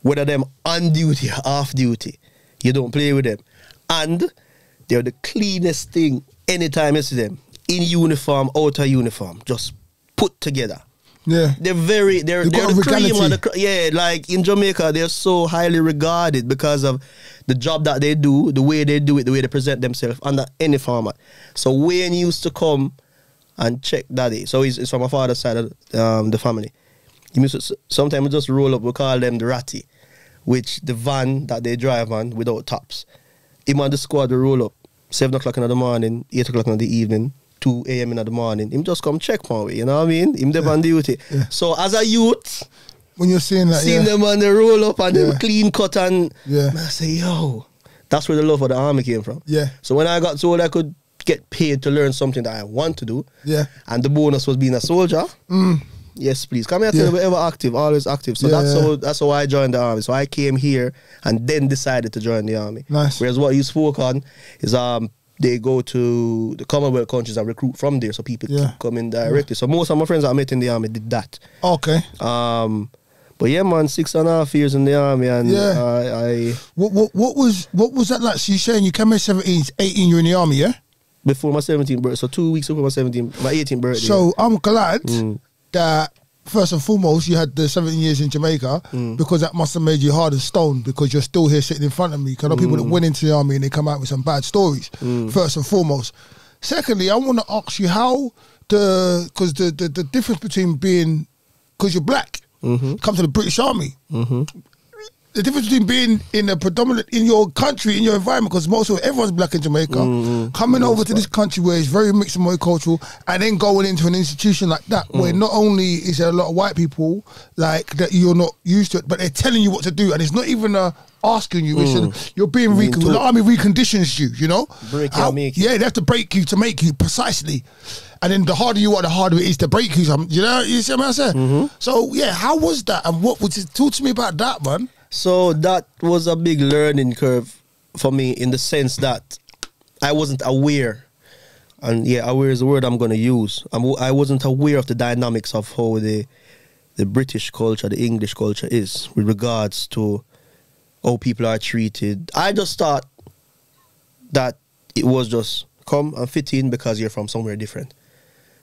Whether them on duty or off duty, you don't play with them. And they're the cleanest thing anytime you see them. In uniform, out of uniform, just put together. Yeah. They're the cream of the yeah, like in Jamaica, they're so highly regarded because of the job that they do, the way they do it, the way they present themselves under any format. So Wayne used to come and check daddy. So he's from my father's side of the family. He used to, sometimes we just roll up, we call them the ratty, which the van that they drive on without tops. Him and the squad will roll up 7 o'clock in the morning, 8 o'clock in the evening, 2 a.m. in the morning. Him just come check my way, you know what I mean? Him there on duty. Yeah. So as a youth, when you're seeing that, seeing them on the roll up and them clean cut and I say, yo, that's where the love for the army came from. Yeah. So when I got told I could get paid to learn something that I want to do, and the bonus was being a soldier, yes, please. Come here, tell me ever active, always active. So that's how I joined the army. So I came here and then decided to join the army. Nice. Whereas what you spoke on is they go to the Commonwealth countries and recruit from there, so people keep coming directly. So most of my friends that I met in the army did that. Okay. But yeah, man, 6.5 years in the army, and I what was that like? So you're saying you came here 17, 18, you're in the army, yeah? Before my 17th birthday, so 2 weeks before my 18th birthday. So I'm glad that first and foremost you had the 17 years in Jamaica, because that must have made you hard as stone, because you're still here sitting in front of me. Because I know people that went into the army and they come out with some bad stories. First and foremost. Secondly, I want to ask you how because the difference between being, because you're black, come to the British Army. The difference between being in a predominant, in your country, in your environment, because most of everyone's black in Jamaica, coming over to this country where it's very mixed and multicultural, and then going into an institution like that, where not only is there a lot of white people like that you're not used to it, but they're telling you what to do, and it's not even asking you, it's you're being the army reconditions you, you know? Break you, make you. Yeah, they have to break you to make you, precisely. And then the harder you are, the harder it is to break you. You know, you see what I'm saying? So yeah, how was that? And what was it? Talk to me about that, man. So that was a big learning curve for me, in the sense that I wasn't aware, and aware is the word I'm going to use. I wasn't aware of the dynamics of how the British culture, the English culture is with regards to how people are treated. I just thought that it was just come and fit in because you're from somewhere different.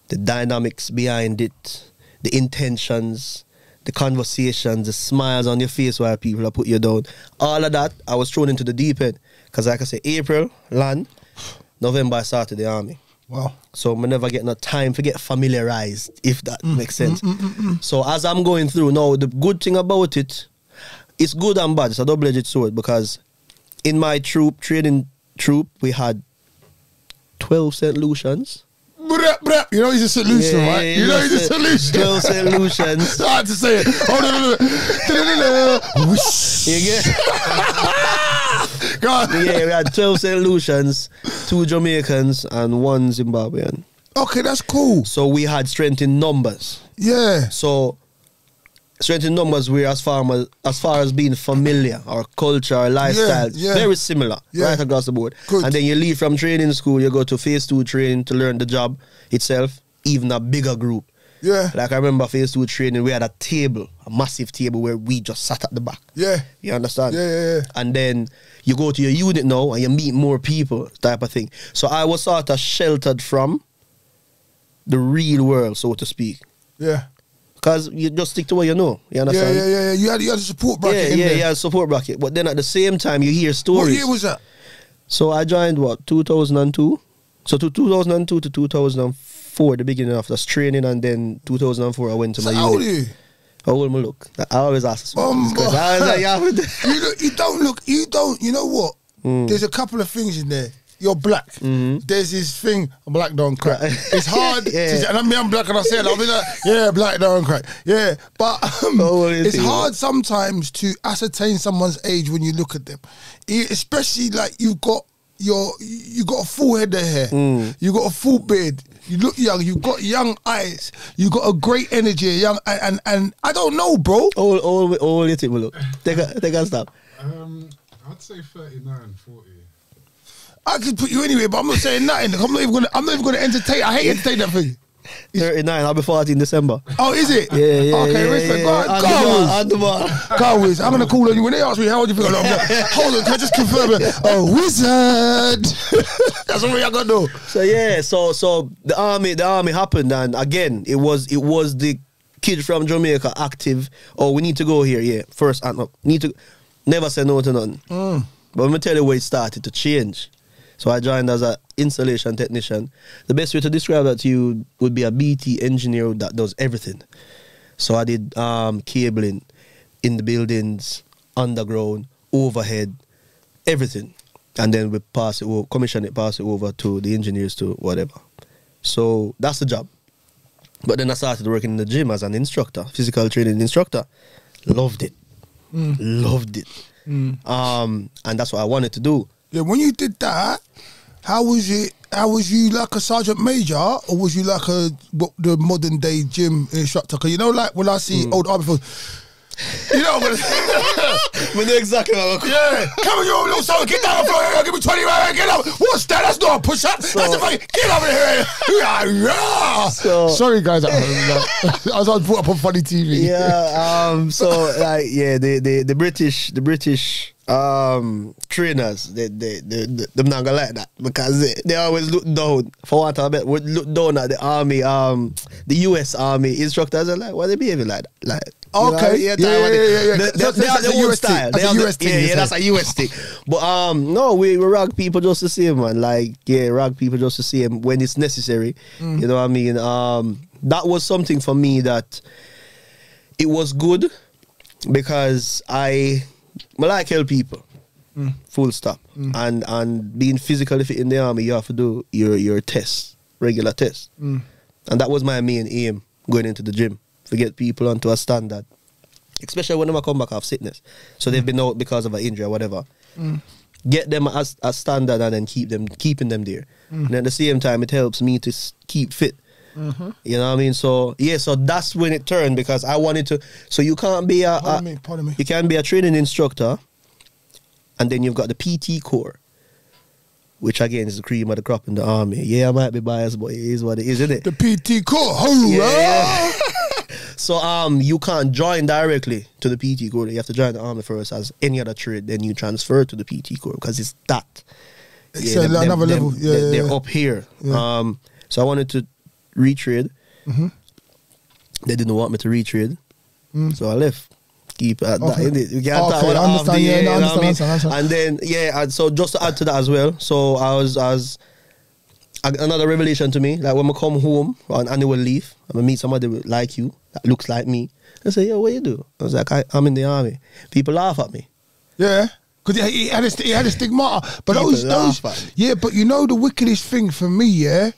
The dynamics behind it, the intentions, the conversations, the smiles on your face while people are put you down. All of that, I was thrown into the deep end. Because like I say, April, land, November, I started the army. Wow. So I never get no time to get familiarized, if that makes sense. So as I'm going through, now the good thing about it, it's good and bad. It's a double-edged sword, because in my training troop, we had 12 St. Lucians. You know he's a solution, right? You know he's a solution. 12 solutions. I had to say it. You get? Go on. Yeah, we had 12 solutions, 2 Jamaicans and 1 Zimbabwean. Okay, that's cool. So we had strength in numbers. Yeah. So strength in numbers, we're as far as being familiar, our culture, our lifestyle, very similar, right across the board. Good. And then you leave from training school, you go to phase 2 training to learn the job itself, even a bigger group. Yeah. Like I remember phase 2 training, we had a table, a massive table where we just sat at the back. Yeah. You understand? Yeah. And then you go to your unit now and you meet more people, type of thing. So I was sort of sheltered from the real world, so to speak. Yeah. Because you just stick to what you know. You understand? Yeah. You had a support bracket in there. Yeah, support bracket. But then at the same time, you hear stories. What year was that? So I joined, 2002? So to 2002 to 2004, the beginning of this training, and then 2004, I went to my unit. How old are you? How old I look? I always ask this. You know what? There's a couple of things in there. You're black. There's this thing, black don't crack. It's hard. And I'm black and I said, I'll be like, black don't crack. Yeah. But it's hard sometimes to ascertain someone's age when you look at them. Especially like you've got a full head of hair. You got a full beard. You look young. You've got young eyes. You got a great energy. Young and I don't know, bro. All you think, look. Take a stop. I'd say 39, 40. I could put you anywhere, but I'm not saying nothing. I'm not even gonna entertain. I hate entertain that thing. 39. I'll be 40 in December. Oh, is it? Yeah. Okay, respect. Go Wiz. I'm gonna call on you when they ask me how old you feel. I'm like, hold on, can I just confirm it? Oh, wizard. That's what I gotta do. So yeah, so the army happened, and again, it was the kid from Jamaica active. Oh, we need to go here. Yeah, first, need to never say no to nothing. But let me tell you where it started to change. So I joined as an installation technician. The best way to describe that to you would be a BT engineer that does everything. So I did cabling in the buildings, underground, overhead, everything. And then we pass it over, commission it, pass it over to the engineers to whatever. So that's the job. But then I started working in the gym as an instructor, physical training instructor. Loved it. Loved it. And that's what I wanted to do. Yeah, when you did that, how was it? How was you like a sergeant major, or was you like the modern day gym instructor? Because you know, like when I see old army folks, you know, we know exactly what I'm yeah, come on, you little son, get down the floor, give me 20, get up. What's that? That's not a push up. That's a fucking get over here. Sorry, guys. I was brought up on funny TV. Yeah. So like, yeah, the British trainers, they're not gonna like that because they always look down. For what I bet, would look down at the army, the US Army instructors are like, why they behaving like that? Like, okay, yeah. That's the a US thing. That's a US thing. Yeah, that's a US thing. But no, we rag people just to see him, man. Like, yeah, rag people just to see him when it's necessary. You know what I mean? That was something for me that it was good because I like help people. Full stop. And being physically fit in the army, you have to do your tests, regular tests. And that was my main aim going into the gym, to get people onto a standard, especially when they come back off sickness. So they've been out because of an injury or whatever. Get them as a standard and then keeping them there. And at the same time, it helps me to keep fit. You know what I mean? So yeah, so that's when it turned, because I wanted to. So you can't be Pardon me. You can be a training instructor, and then you've got the PT core, which again is the cream of the crop in the army. Yeah, I might be biased, but it is what it is, isn't it? The PT core. Yeah. So you can't join directly to the PT core. You have to join the army first as any other trade. Then you transfer to the PT core because it's that. It's another level. They're up here. Yeah. So I wanted to retrade. They didn't want me to retrade, so I left. Keep at that. We can't talk about half the year, you know what I mean? And then and so just to add to that as well. So I was another revelation to me. Like when I come home on annual leave, I'm gonna meet somebody like you that looks like me. I say, yo, what you do? I was like, I'm in the army. People laugh at me. Yeah. Because he had a stigmata. But but you know the wickedest thing for me, yeah?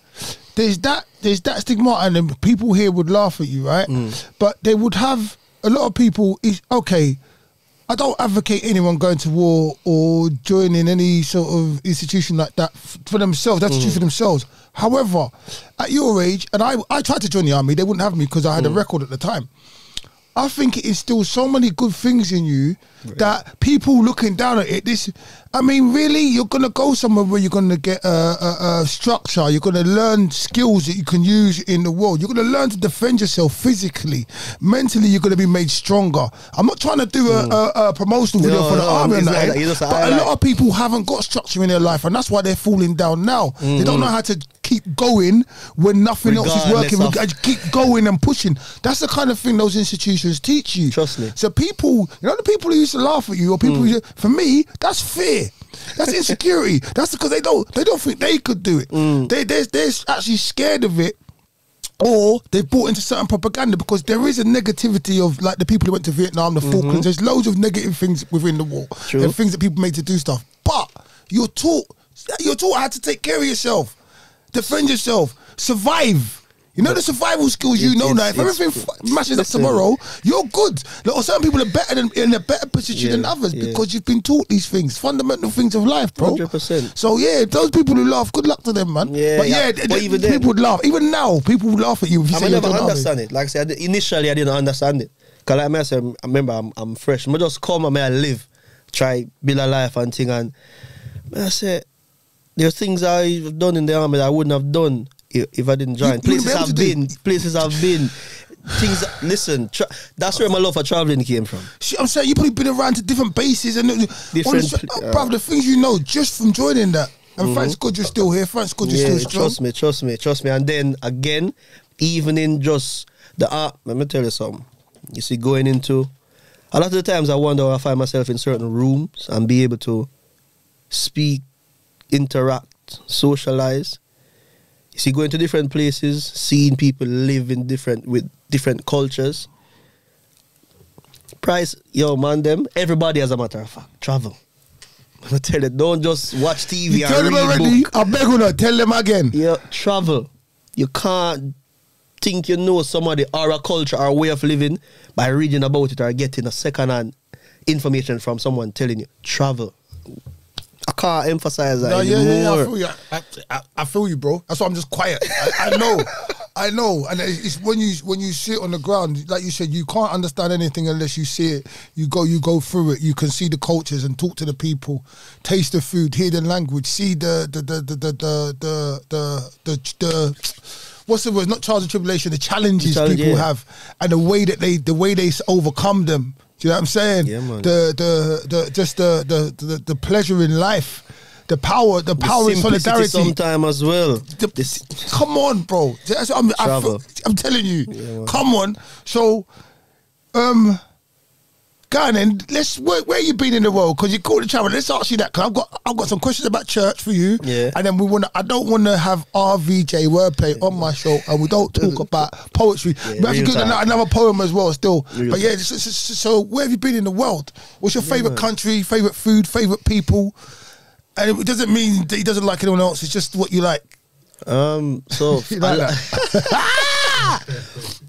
There's that stigmata, and then people here would laugh at you, right? But they would have, a lot of people, okay, I don't advocate anyone going to war or joining any sort of institution like that for themselves. That's true for themselves. However, at your age, and I tried to join the army, they wouldn't have me because I had a record at the time. I think it instills so many good things in you that people looking down at it, I mean, really, you're going to go somewhere where you're going to get a structure. You're going to learn skills that you can use in the world. You're going to learn to defend yourself physically. Mentally, you're going to be made stronger. I'm not trying to do a promotional video for the army, but a lot of people haven't got structure in their life, and that's why they're falling down now. They don't know how to keep going when nothing else is working. Keep going and pushing. That's the kind of thing those institutions teach you. Trust me. So people, you know, the people who used to laugh at you, or people who, for me, that's fear. That's insecurity. That's because they don't think they could do it. They're actually scared of it, or they've bought into certain propaganda, because there is a negativity of, like, the people who went to Vietnam, the Falklands. There's loads of negative things within the war. True. And things that people made to do stuff. But you're taught how to take care of yourself, defend yourself, survive. You know the survival skills. You know that if everything mashes up tomorrow, you're good. Like, or certain people are better in a better position than others because you've been taught these things, fundamental things of life, bro. 100%. So yeah, those people who laugh, good luck to them, man. Yeah, but even people would laugh. Even now, people would laugh at you if you I say never you're understand it. Like I said, initially I didn't understand it. Cause like I said, I remember I'm fresh. I just come and I live, try build a life and thing. And I said, there's things I've done in the army that I wouldn't have done if I didn't join. Places I've been. Things. Listen, that's where my love for traveling came from. I'm saying you probably been around to different bases and bro, the things you know just from joining that. And thanks God you're still here. Thanks God you're still strong. Trust me. And then again, even in just the art, let me tell you something. You see, going into a lot of the times I wonder how I find myself in certain rooms and be able to speak, interact, socialize. You see, going to different places, seeing people live with different cultures. Yo, man, everybody, as a matter of fact, travel. I'm gonna tell you, don't just watch TV you and tell read them already. book. I beg you not, tell them again. Yeah, travel. You can't think you know somebody or a culture or a way of living by reading about it or getting a second-hand information from someone telling you. Travel. I can't emphasize that anymore. Yeah, I feel you, bro. That's why I'm just quiet. I know. And it's when you sit on the ground, like you said, you can't understand anything unless you see it. You go through it. You can see the cultures and talk to the people, taste the food, hear the language, see the what's the word? Not trials and tribulation. The challenges people have, and the way they overcome them. Do you know what I'm saying? Yeah, man. The pleasure in life, the power in solidarity. Sometimes as well. Come on, bro. I'm telling you. Yeah, come on. So, go on then. Where you been in the world? Because you called the travel. Let's ask you that. Because I've got some questions about church for you. Yeah. And then I don't want to have RVJ Wordplay on my show, and we don't talk about poetry. We have to do another poem as well. Still, but yeah. So where have you been in the world? What's your favorite country? Favorite food? Favorite people? And it doesn't mean that he doesn't like anyone else. It's just what you like. So you like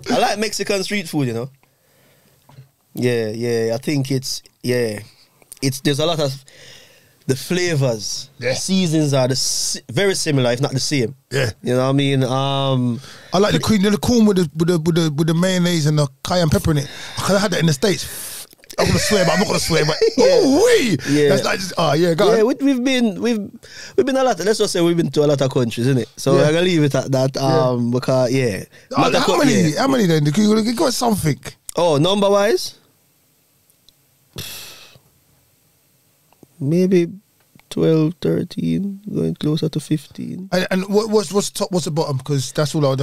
I like Mexican street food. You know. Yeah. I think there's a lot of the flavors, the seasons are very similar, if not the same. Yeah, you know what I mean. I like the corn with the mayonnaise and the cayenne pepper in it. I had that in the States. I'm not gonna swear, but that's like just, go on. We've been a lot. Let's just say we've been to a lot of countries, isn't it? So I'm gonna leave it at that. Because how many then? You got something? Oh, number wise. Maybe 12, 13, going closer to 15. And what's top? What's the bottom? Because that's all. Your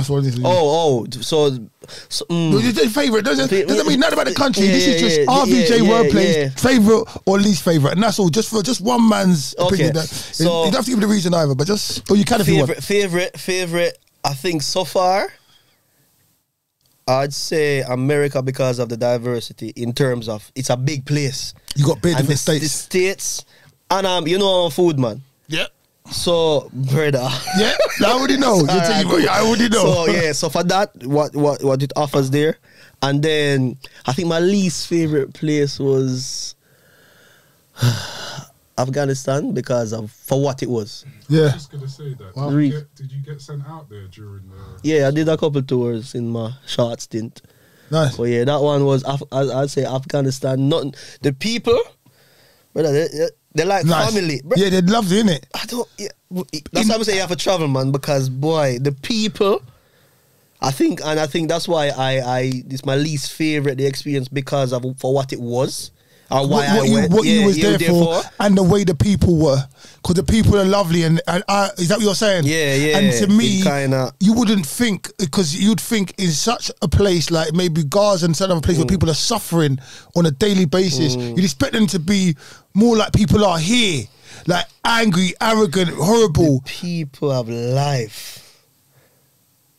favorite doesn't mean nothing about the country. This is just RVJ Wordplay's favorite or least favorite, and that's all. Just one man's opinion. So you don't have to give me the reason either, but or you can if you want. Favorite. I think so far, I'd say America because of the diversity in terms of it's a big place. You got big different states. The states, and you know I'm a food man. Yeah. So, brother. Yeah, I already know. I already know. So for that, what it offers there, and then I think my least favorite place was Afghanistan because for what it was. Yeah. I was just gonna say that. Wow. Did you get sent out there during the? Yeah, I did a couple tours in my short stint. Nice. But yeah, that one was I'd say Afghanistan. Not the people, brother. They're like family. Bro. Yeah, they loved it, innit? I don't. Yeah, that's why I'm saying you have to travel, man. Because boy, the people. I think that's why this is my least favorite the experience because of for what it was. Or why you was there for, and the way the people were, because the people are lovely, and is that what you're saying? Yeah. And to me, you wouldn't think, because you'd think in such a place like maybe Gaza and some other place where people are suffering on a daily basis, you'd expect them to be more like people are here, like angry, arrogant, horrible. The people have life,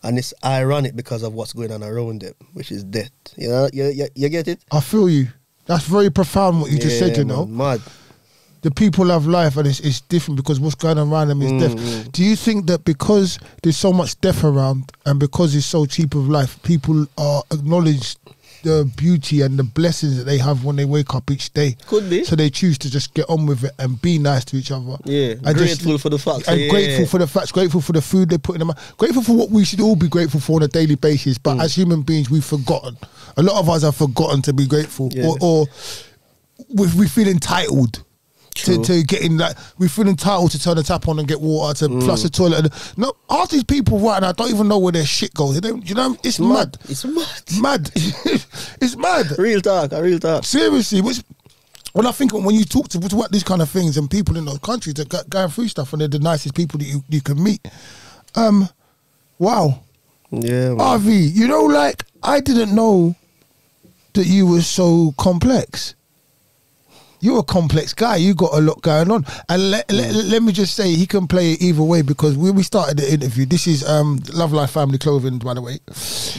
and it's ironic because of what's going on around them, which is death. You know, you get it? I feel you. That's very profound what you just said, you know. Mad. the people have life and it's different because what's going on around them is death. Do you think that because there's so much death around and because it's so cheap of life, people are acknowledge the beauty and the blessings that they have when they wake up each day? Could be. So they choose to just get on with it and be nice to each other. Yeah, and grateful for the facts. And grateful for the facts, grateful for the food they put in them, grateful for what we should all be grateful for on a daily basis. But as human beings, we've forgotten. A lot of us have forgotten to be grateful, or we feel entitled to getting that. We feel entitled to turn the tap on and get water, to flush the toilet. No, half these people right now don't even know where their shit goes. They don't, you know, it's mad. It's mad. Mad. It's mad. Real talk. Seriously, when I think when you talk about these kind of things and people in those countries that are going through stuff and they're the nicest people that you can meet. Wow. Yeah, man. RV, you know, like, I didn't know that you were so complex. You're a complex guy. You got a lot going on. And let me just say, he can play it either way because when we started the interview, this is Love Life Family Clothing, by the way.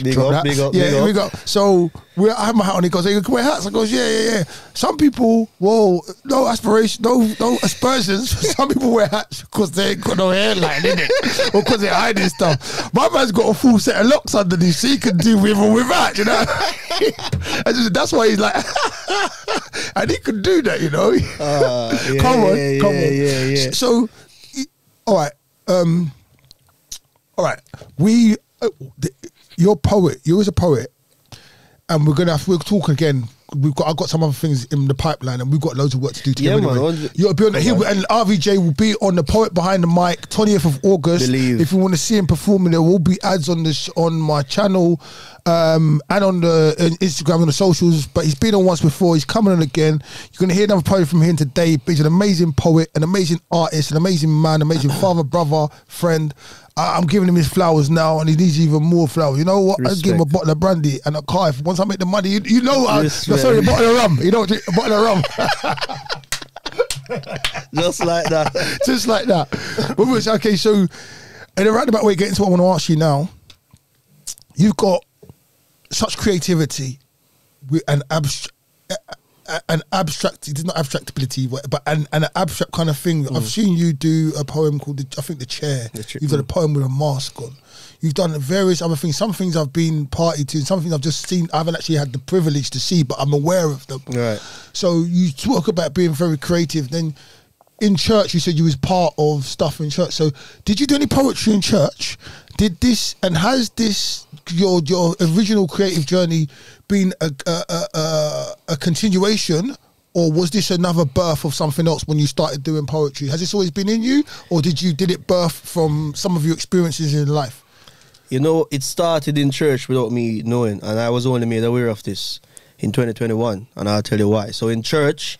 Big up. Yeah, here we go. So I have my hat on. He goes, hey, you can wear hats. I goes, yeah. Some people, no aspiration, no aspersions. Some people wear hats because they ain't got no hairline, innit? Or because they're hiding stuff. My man's got a full set of locks underneath, so he can do with or without, you know? That's why he's like, and he can do that. You know, come on. Yeah. So, all right. You're a poet. You was a poet, and we'll talk again. I've got some other things in the pipeline, and we've got loads of work to do together. Yeah, anyway. man. You'll be on and RVJ will be on The Poet Behind the Mic, 20th of August. Believe. If you want to see him performing, there will be ads on my channel and on the Instagram and the socials. But he's been on once before. He's coming on again. You're going to hear another poem from him today. He's an amazing poet, an amazing artist, an amazing man, amazing father, brother, friend. I'm giving him his flowers now, and he needs even more flowers. You know what? Respect. I'll give him a bottle of brandy and a car. Once I make the money, you know, sorry, a bottle of rum. You know, a bottle of rum. Just like that. Just like that. Okay, so in a roundabout way, getting to what I want to ask you now, you've got such creativity with an abstract, it's not abstractability, but an abstract kind of thing. I've seen you do a poem called, The Chair. You've done a poem with a mask on. You've done various other things. Some things I've been party to, some things I've just seen. I haven't actually had the privilege to see, but I'm aware of them. Right. So you talk about being very creative. Then in church, you said you was part of stuff in church. So did you do any poetry in church? Has this your original creative journey been a continuation, or was this another birth of something else when you started doing poetry? Has this always been in you, or did it birth from some of your experiences in life? You know, it started in church without me knowing, and I was only made aware of this in 2021, and I'll tell you why. So in church,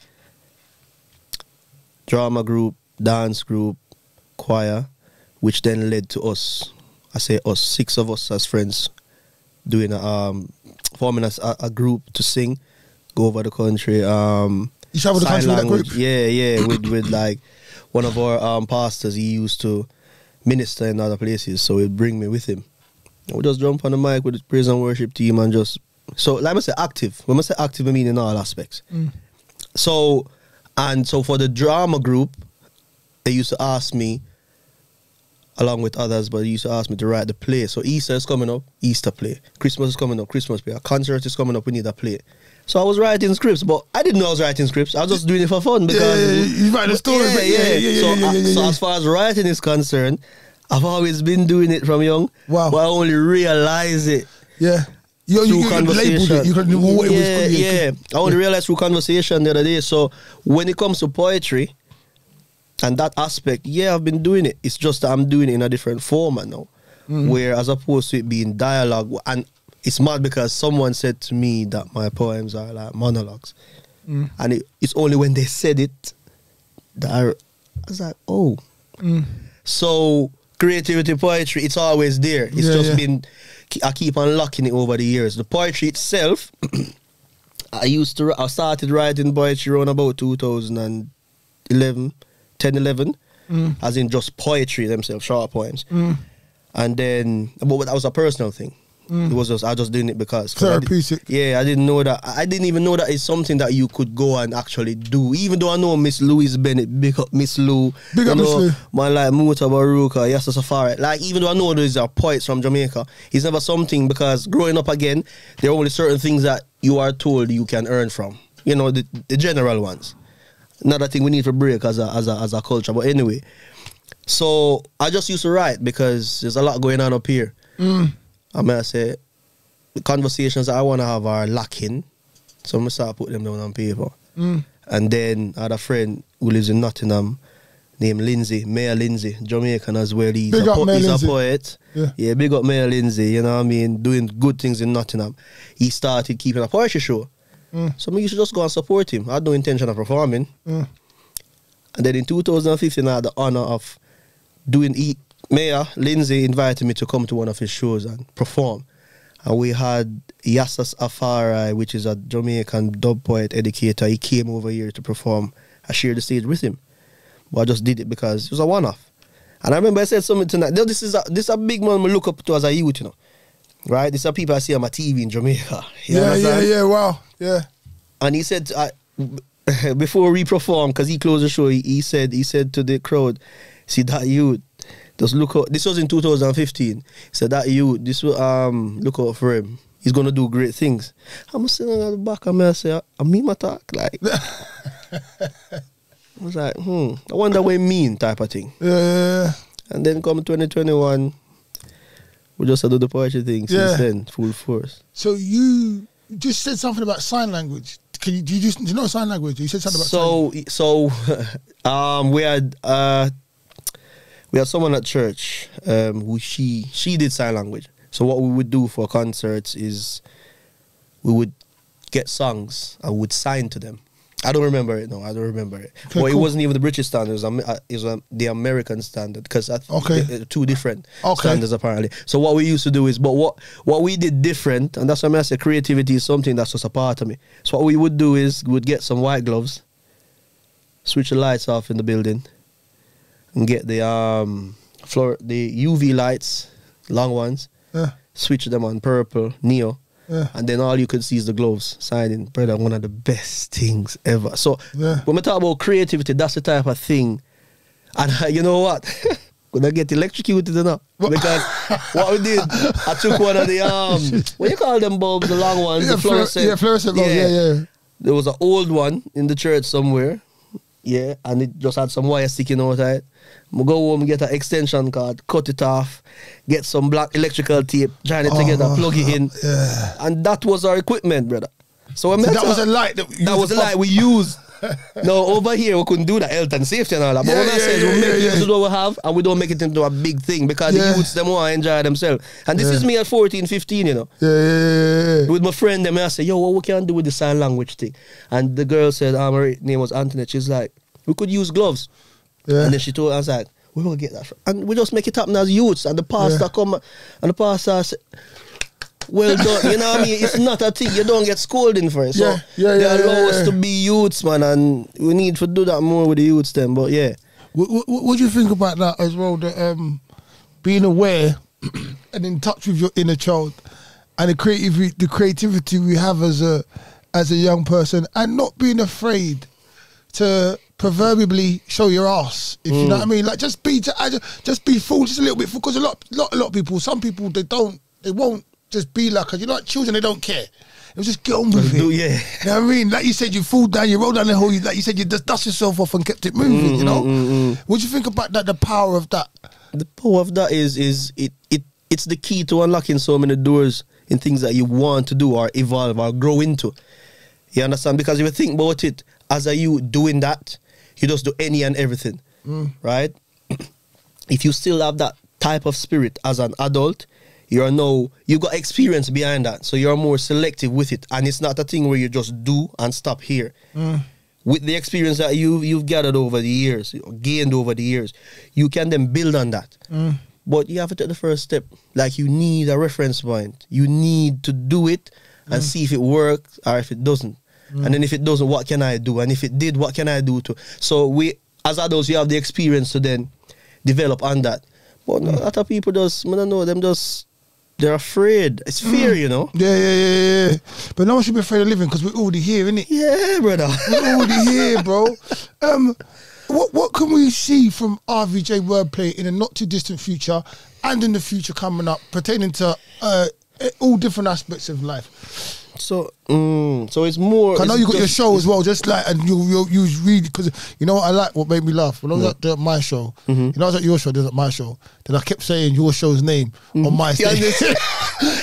drama group, dance group, choir, which then led to us. I say us, 6 of us as friends, doing forming a group to sing, go over the country. You traveled the country with that group? Yeah, with like one of our pastors. He used to minister in other places, so he'd bring me with him. And we just jump on the mic with the praise and worship team and just, so like I say active. When I say active, I mean in all aspects. So for the drama group, they used to ask me, along with others, but he used to ask me to write the play. So Easter is coming up, Easter play. Christmas is coming up, Christmas play. A concert is coming up, we need a play. So I was writing scripts, but I didn't know I was writing scripts. I was just doing it for fun because you write the story. So as far as writing is concerned, I've always been doing it from young. Wow. But I only realize it. Yeah. You conversation. Labeled it. I only realized through conversation the other day. So when it comes to poetry and that aspect, I've been doing it. It's just that I'm doing it in a different format now. Where as opposed to it being dialogue, and it's mad because someone said to me that my poems are like monologues. And it's only when they said it that I was like, oh. So creativity, poetry, it's always there. It's been, I keep unlocking it over the years. The poetry itself, I started writing poetry around about 2011, 10-11, as in just poetry themselves, short poems. And then, but that was a personal thing. It was just I just doing it because therapeutic. I didn't know that. I didn't even know that it's something that you could go and actually do. Even though I know Miss Louise Bennett, big up Miss Lou, big up Miss Lou, man like Muta Baruka, Yassa Safari. Like even though I know these are poets from Jamaica, it's never something because growing up again, there are only certain things that you are told you can earn from. You know the general ones. Another thing we need to break as a culture. But anyway, so I just used to write because there's a lot going on up here. I mean, I say the conversations that I want to have are lacking, so I'm gonna start putting them down on paper. And then I had a friend who lives in Nottingham named Lindsay, Mayor Lindsay, Jamaican as well. He's a poet. Yeah, big up Mayor Lindsay. You know what I mean, doing good things in Nottingham. He started keeping a poetry show, so me used to just go and support him. I had no intention of performing. And then in 2015, I had the honor of doing. Mayor Lindsay invited me to come to one of his shows and perform. And we had Yassas Afari, which is a Jamaican dub poet educator. He came over here to perform. I shared the stage with him. But I just did it because it was a one-off. And I remember I said something tonight. This is a big man I look up to as a youth, you know. Right? These are people I see on my TV in Jamaica. Wow. Yeah. And he said, before we performed, because he closed the show, he said to the crowd, see that youth, just look out. This was in 2015. He said that this will look out for him. He's gonna do great things. I'm sitting at the back of me, I say, I mean my talk. Like I was like, I wonder what it mean type of thing. Yeah. And then come 2021, we just do the poetry thing since then, full force. So you just said something about sign language. Do you know sign language? You said something about So we had someone at church who she did sign language. So what we would do for concerts is we would get songs and would sign to them. I don't remember it. No, I don't remember it. Okay, but cool. It wasn't even the British standard. It was the American standard because two different standards apparently. So what we used to do is, but what we did different, and that's why I say creativity is something that's just a part of me. So what we would do is we would get some white gloves, switch the lights off in the building, and get the UV lights, long ones, switch them on purple, neo, and then all you could see is the gloves signing. Brother, one of the best things ever. So when we talk about creativity, that's the type of thing. And you know what? Gonna get electrocuted enough. Because what we did, I took one of the what you call them bulbs, the long ones, the fluorescent. Fluorescent bulbs, yeah. There was an old one in the church somewhere. Yeah, and it just had some wire sticking outside. I go home, get an extension cord, cut it off, get some black electrical tape, join it together, plug it in. Yeah. And that was our equipment, brother. So that was a light that was a light we used. No, over here we couldn't do that, health and safety and all that. But what I say is we make use of what we have and we don't make it into a big thing because the youths them want to enjoy themselves. And this is me at 14, 15, you know. With my friend, them I say, yo, what we can do with the sign language thing? And the girl said, her name was Antoinette. She's like, we could use gloves. And then she told us like, we will get that from. And we just make it happen as youths. And the pastor come and the pastor said, well done, you know what I mean? It's not a thing. You don't get scolding for it. So they allow us to be youths, man, and we need to do that more with the youths then. But yeah. What do you think about that as well? That being aware and in touch with your inner child and the creativity we have as a young person, and not being afraid to proverbially show your ass, if you know what I mean. Like just be fool just a little bit, because a lot of people, some people they won't just be like, cause you're like children, they don't care. They'll just get on with it. Yeah. You know what I mean? Like you said, you fall down, you roll down the hole, like you said, you just dust yourself off and kept it moving, you know? What do you think about that, the power of that? The power of that is it's the key to unlocking so many doors in things that you want to do or evolve or grow into. You understand? Because if you think about it, as a you doing that, you just do any and everything, right? If you still have that type of spirit as an adult, you got experience behind that, so you're more selective with it, and it's not a thing where you just do and stop here. With the experience that you've gathered over the years, gained over the years, you can then build on that. But you have to take the first step. Like you need a reference point. You need to do it and see if it works or if it doesn't. And then if it doesn't, what can I do? And if it did, what can I do to? So we, as adults, you have the experience to then develop on that. But a lot of people just, I don't know, them just They're afraid. It's fear, you know. Yeah. But no one should be afraid of living because we're already here, innit? Yeah, brother. We're already here, bro. What can we see from RVJ Wordplay in a not too distant future and in the future coming up pertaining to all different aspects of life? So it's more. I know you got your show as well, just like, and you really, because you know what I like, what made me laugh when I was at my show. You know, I was at your show, I was at my show. Then I kept saying your show's name on my stage.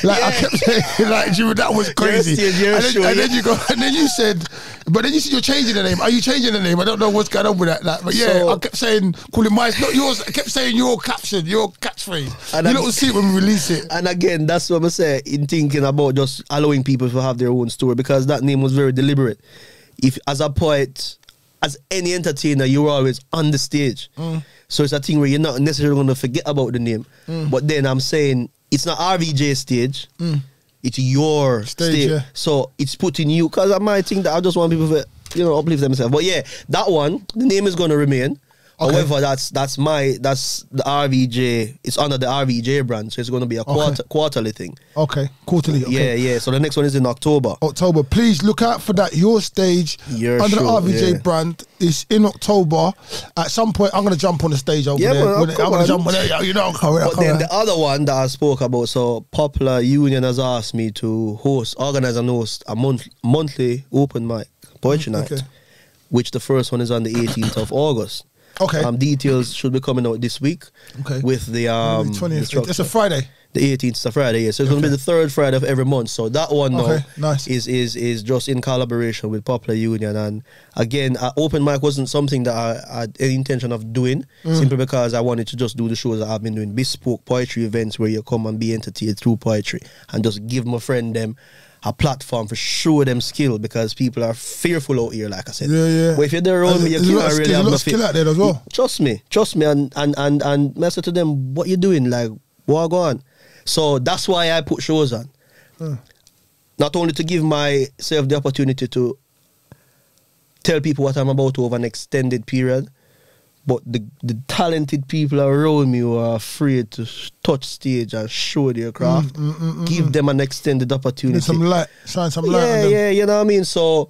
I kept saying, like, Jimmy, that was crazy. And then you said, but then you said you're changing the name. Are you changing the name? I don't know what's going on with that. But yeah, I kept saying, calling mine, not yours. I kept saying your caption, your catchphrase. And you don't see it when we release it. And again, that's what I say in thinking about just allowing people to have their own story, because that name was very deliberate. If as a poet, as any entertainer, you're always on the stage. So it's a thing where you're not necessarily going to forget about the name. But then I'm saying it's not RVJ stage. It's your stage. Yeah. So it's putting you, because I might think that I just want people to, you know, uplift themselves. But yeah, that one, the name is going to remain. Okay. However, that's the RVJ. It's under the RVJ brand, so it's going to be a quarterly thing. Okay, quarterly. Okay. Yeah. So the next one is in October. Please look out for that. Your stage under the RVJ brand is in October. At some point, I'm going to jump on the stage over there. I'm going to jump on there. You know, but then the other one that I spoke about, so Popular Union has asked me to organize and host a monthly open mic poetry night, which the first one is on the 18th of August. Okay. Details should be coming out this week. Okay. With the 20th. It's a Friday. The 18th is a Friday, yeah. So it's going to be the third Friday of every month. So that one now is just in collaboration with Popular Union. And again, open mic wasn't something that I had any intention of doing, simply because I wanted to just do the shows that I've been doing, bespoke poetry events where you come and be entertained through poetry and just give my friend them a platform for show them skill, because people are fearful out here, like I said. Yeah. But if you're there around me, you can't really have a lot of skill out there as well. Trust me, and message to them, what you doing, like, what go on? So that's why I put shows on. Not only to give myself the opportunity to tell people what I'm about over an extended period, but the talented people around me who are afraid to touch stage and show their craft, give them an extended opportunity. Some light, shine some light on them. Yeah, you know what I mean? So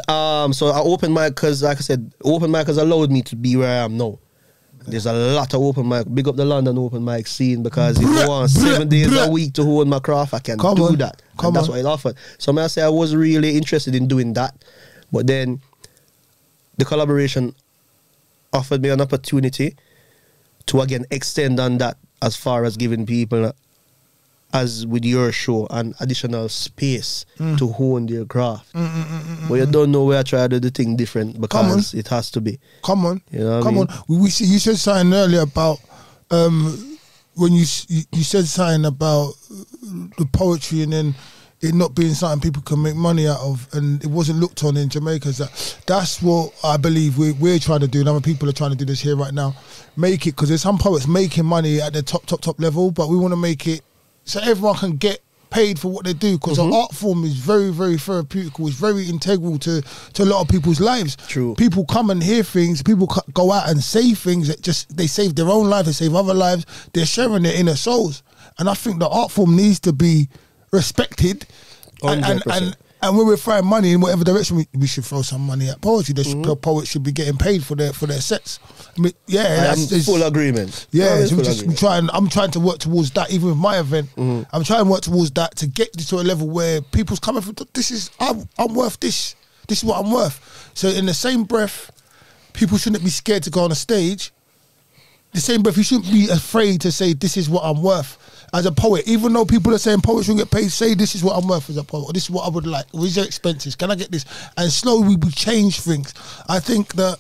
I open mic, because like I said, open mic has allowed me to be where I am now. There's a lot of open mic. Big up the London open mic scene, because if I want 7 days a week to hold my craft, I can do that. And that's what I offered. So I say I was really interested in doing that. But then the collaboration offered me an opportunity to again extend on that, as far as giving people, as with your show, an additional space to hone their craft. But you don't know where I try to do the thing different, because it has to be. Come on. You know what I mean? We see, you said something earlier about when you said something about the poetry, and then it not being something people can make money out of, and it wasn't looked on in Jamaica. That's what I believe we're trying to do, and other people are trying to do this here right now. Make it, because there's some poets making money at the top level, but we want to make it so everyone can get paid for what they do, because the art form is very, very therapeutical. It's very integral to a lot of people's lives. True. People come and hear things. People go out and say things that they save their own life, they save other lives. They're sharing their inner souls, and I think the art form needs to be respected, and when we're throwing money in whatever direction, we should throw some money at poetry. Poets should be getting paid for their sets. I mean, that's full agreement. Yeah, so I'm trying to work towards that. Even with my event, I'm trying to work towards that, to get to a level where people's coming from. I'm worth this. This is what I'm worth. So in the same breath, people shouldn't be scared to go on a stage. The same breath, you shouldn't be afraid to say, this is what I'm worth as a poet. Even though people are saying poets shouldn't get paid, say, this is what I'm worth as a poet, or this is what I would like. What is your expenses? Can I get this? And slowly we change things. I think that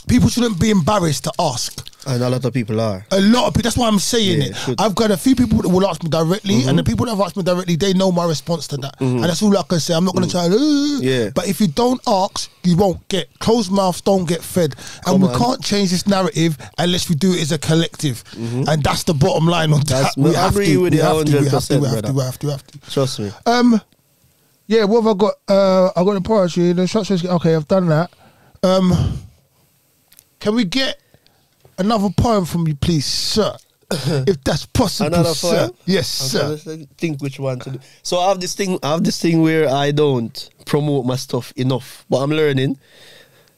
people shouldn't be embarrassed to ask. And a lot of people are. A lot of people, that's why I'm saying it. I've got a few people that will ask me directly, and the people that have asked me directly, they know my response to that. And that's all I can say. I'm not going to try but if you don't ask, you won't get. Closed mouths don't get fed. And we can't change this narrative unless we do it as a collective. And that's the bottom line on that. I agree with you 100%, we have to. Trust me. Yeah, what have I got? I got the poetry, the short stories. Okay, I've done that. Can we get another poem from you, please, sir? if that's possible, Another sir. fire? Yes, I'm sir. trying to think which one to do. So I have this thing where I don't promote my stuff enough, but I'm learning.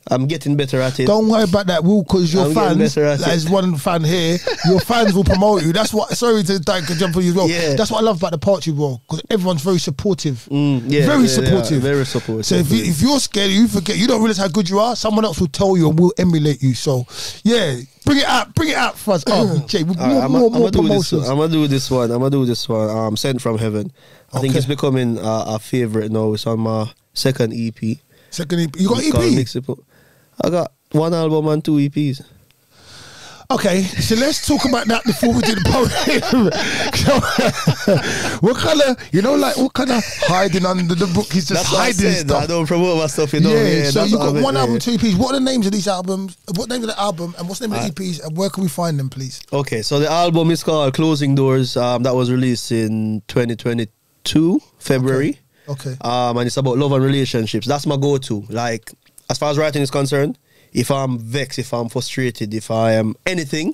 I'm getting better at it. Don't worry about that, Will, because your I'm getting fans, better at it. there's one fan here, your fans will promote you. That's what, sorry to jump on you as well. Yeah. That's what I love about the Poetry World, because everyone's very supportive. Yeah, very yeah, supportive. very supportive. So if you're scared, you forget, you don't realize how good you are, someone else will tell you and will emulate you. So, yeah, bring it out for us, RVJ. More promotions. I'm gonna do this one. Sent from Heaven. I think it's becoming a favorite now. It's on my second EP. Second EP. You got It's called EP? Mix It Up. I got 1 album and 2 EPs. Okay, so let's talk about that before we do the poem. What kind of hiding under the book? He's just hiding stuff. I don't promote my stuff, you know. Yeah, so you got one album, 2 EPs. What are the names of these albums? What name of the album and what's the name of the EPs? And where can we find them, please? Okay, so the album is called Closing Doors. That was released in 2022, February. Okay. And it's about love and relationships. That's my go-to. Like, as far as writing is concerned, if I'm vexed, if I'm frustrated, if I am anything,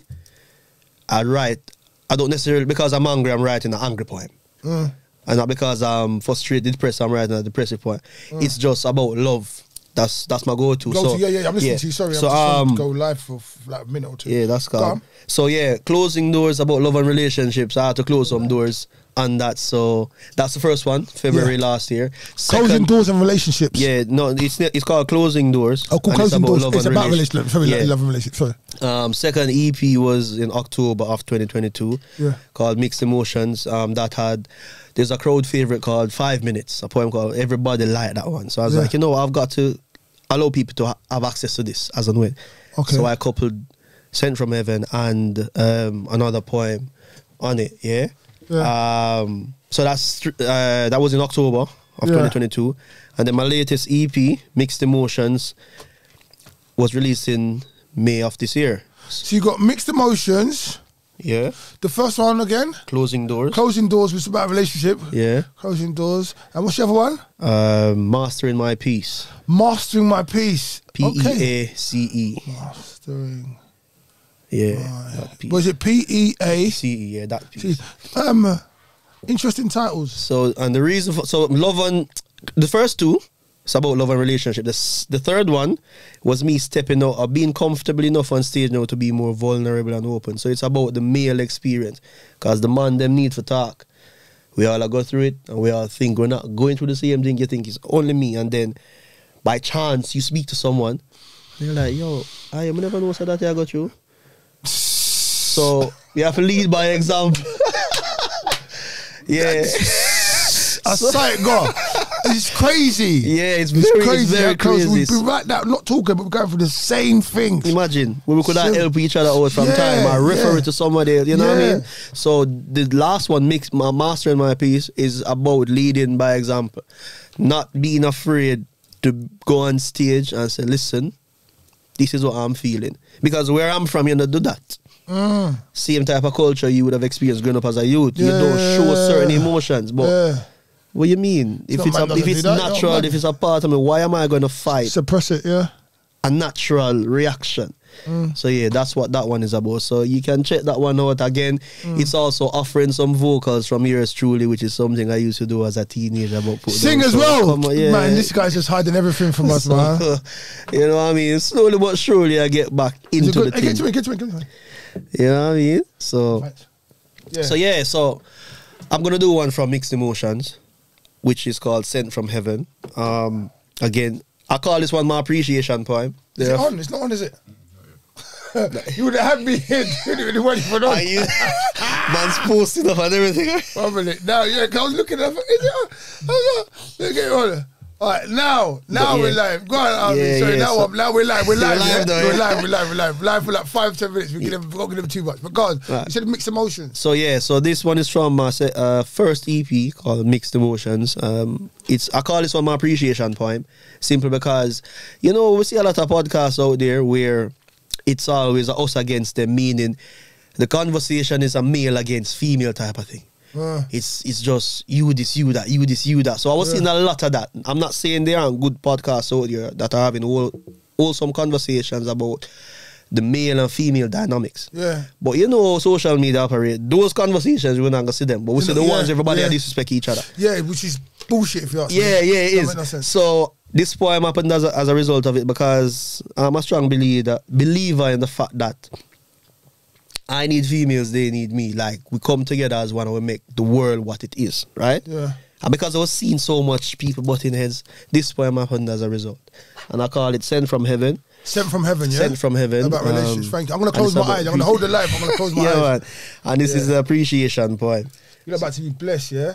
I write. I don't necessarily, because I'm angry, I'm writing an angry poem. And not because I'm frustrated, depressed, I'm writing a depressive poem. It's just about love. That's my go-to. I'm listening to you. Sorry, I'm just trying to go live for like a minute or two. Yeah, that's calm. So yeah, closing doors about love and relationships. I had to close some doors on that. So that's the first one, February last year. Closing doors and relationships. Yeah, no, it's called Closing Doors. Oh, cool. Closing Doors. It's about relationships. Love and relationships. Sorry. Second EP was in October of 2022. Yeah. Called Mixed Emotions. There's a crowd favorite called 5 Minutes, a poem called Everybody Like That one. So I was like, I've got to allow people to have access to this as and when. Okay. So I coupled Sent from Heaven and another poem on it. Yeah. So that was in October of 2022, and then my latest EP, Mixed Emotions, was released in May of this year. So you got Mixed Emotions. Yeah. The first one again? Closing Doors. Closing Doors was about a relationship. Yeah. Closing Doors. And what's the other one? Mastering My Peace. Mastering My Peace. P-E-A-C-E. Mastering. Yeah. Was it P-E-A? C-E, yeah, that piece. Interesting titles. So, and the reason for, love and, the first two, it's about love and relationship. The third one was me stepping out or being comfortable enough on stage now to be more vulnerable and open. So it's about the male experience, because the man them need to talk. We all go through it and we all think we're not going through the same thing. You think it's only me, and then by chance you speak to someone, they're like, yo, I never know that I got through. So we have to lead by example. Yeah. I saw it go. It's crazy. Yeah, it's very crazy. We've been right now, not talking, but we're going through the same things. Imagine we could help each other out from time. I refer it to somebody, you know what I mean? So the last one, Mastering My Peace, is about leading by example. Not being afraid to go on stage and say, listen, this is what I'm feeling. Because where I'm from, you don't do that. Same type of culture you would have experienced growing up as a youth. You don't show certain emotions. But what do you mean? If it's natural, if it's a part of me, why am I going to fight? Suppress it, A natural reaction. So yeah, that's what that one is about. So you can check that one out again. It's also offering some vocals from yours truly, which is something I used to do as a teenager. Sing as well. Man, this guy's just hiding everything from us, man. You know what I mean? Slowly but surely I get back into the thing. Get to me. You know what I mean? So so I'm gonna do one from Mixed Emotions, which is called Sent from Heaven. Again, I call this one my appreciation poem. Is it on? It's not on, is it? You would have had me here doing the one for on. Man's posting up and everything. 1 minute. Now, I was looking at it. Is it on? Let's get on. All right, now we're live. Go on, now we're live. We're live for like 5-10 minutes. We don't give them too much. But go on, you said Mixed Emotions. So this one is from my first EP called Mixed Emotions. I call this one my appreciation poem, simply because we see a lot of podcasts out there where it's always us against them, meaning the conversation is a male against female type of thing. It's just you this, you that, you this, you that. So I was seeing a lot of that. I'm not saying there aren't good podcasts out there that are having wholesome conversations about the male and female dynamics. Yeah. But you know social media operate. Those conversations, we're not going to see them. But we see the ones everybody disrespect each other. Yeah, which is bullshit if you ask me. Yeah, it is. No sense. So this poem happened as a result of it, because I'm a strong believer in the fact that I need females, they need me. Like, we come together as one and we make the world what it is, right? Yeah. And because I was seeing so much people butting heads, this poem happened as a result. And I call it Sent from Heaven. Sent from Heaven, yeah? Sent from Heaven. About relationships. Thank you. I'm going to close my eyes. I'm going to hold the light. I'm going to close my eyes. Man. And this is an appreciation poem. You're about to be blessed, yeah?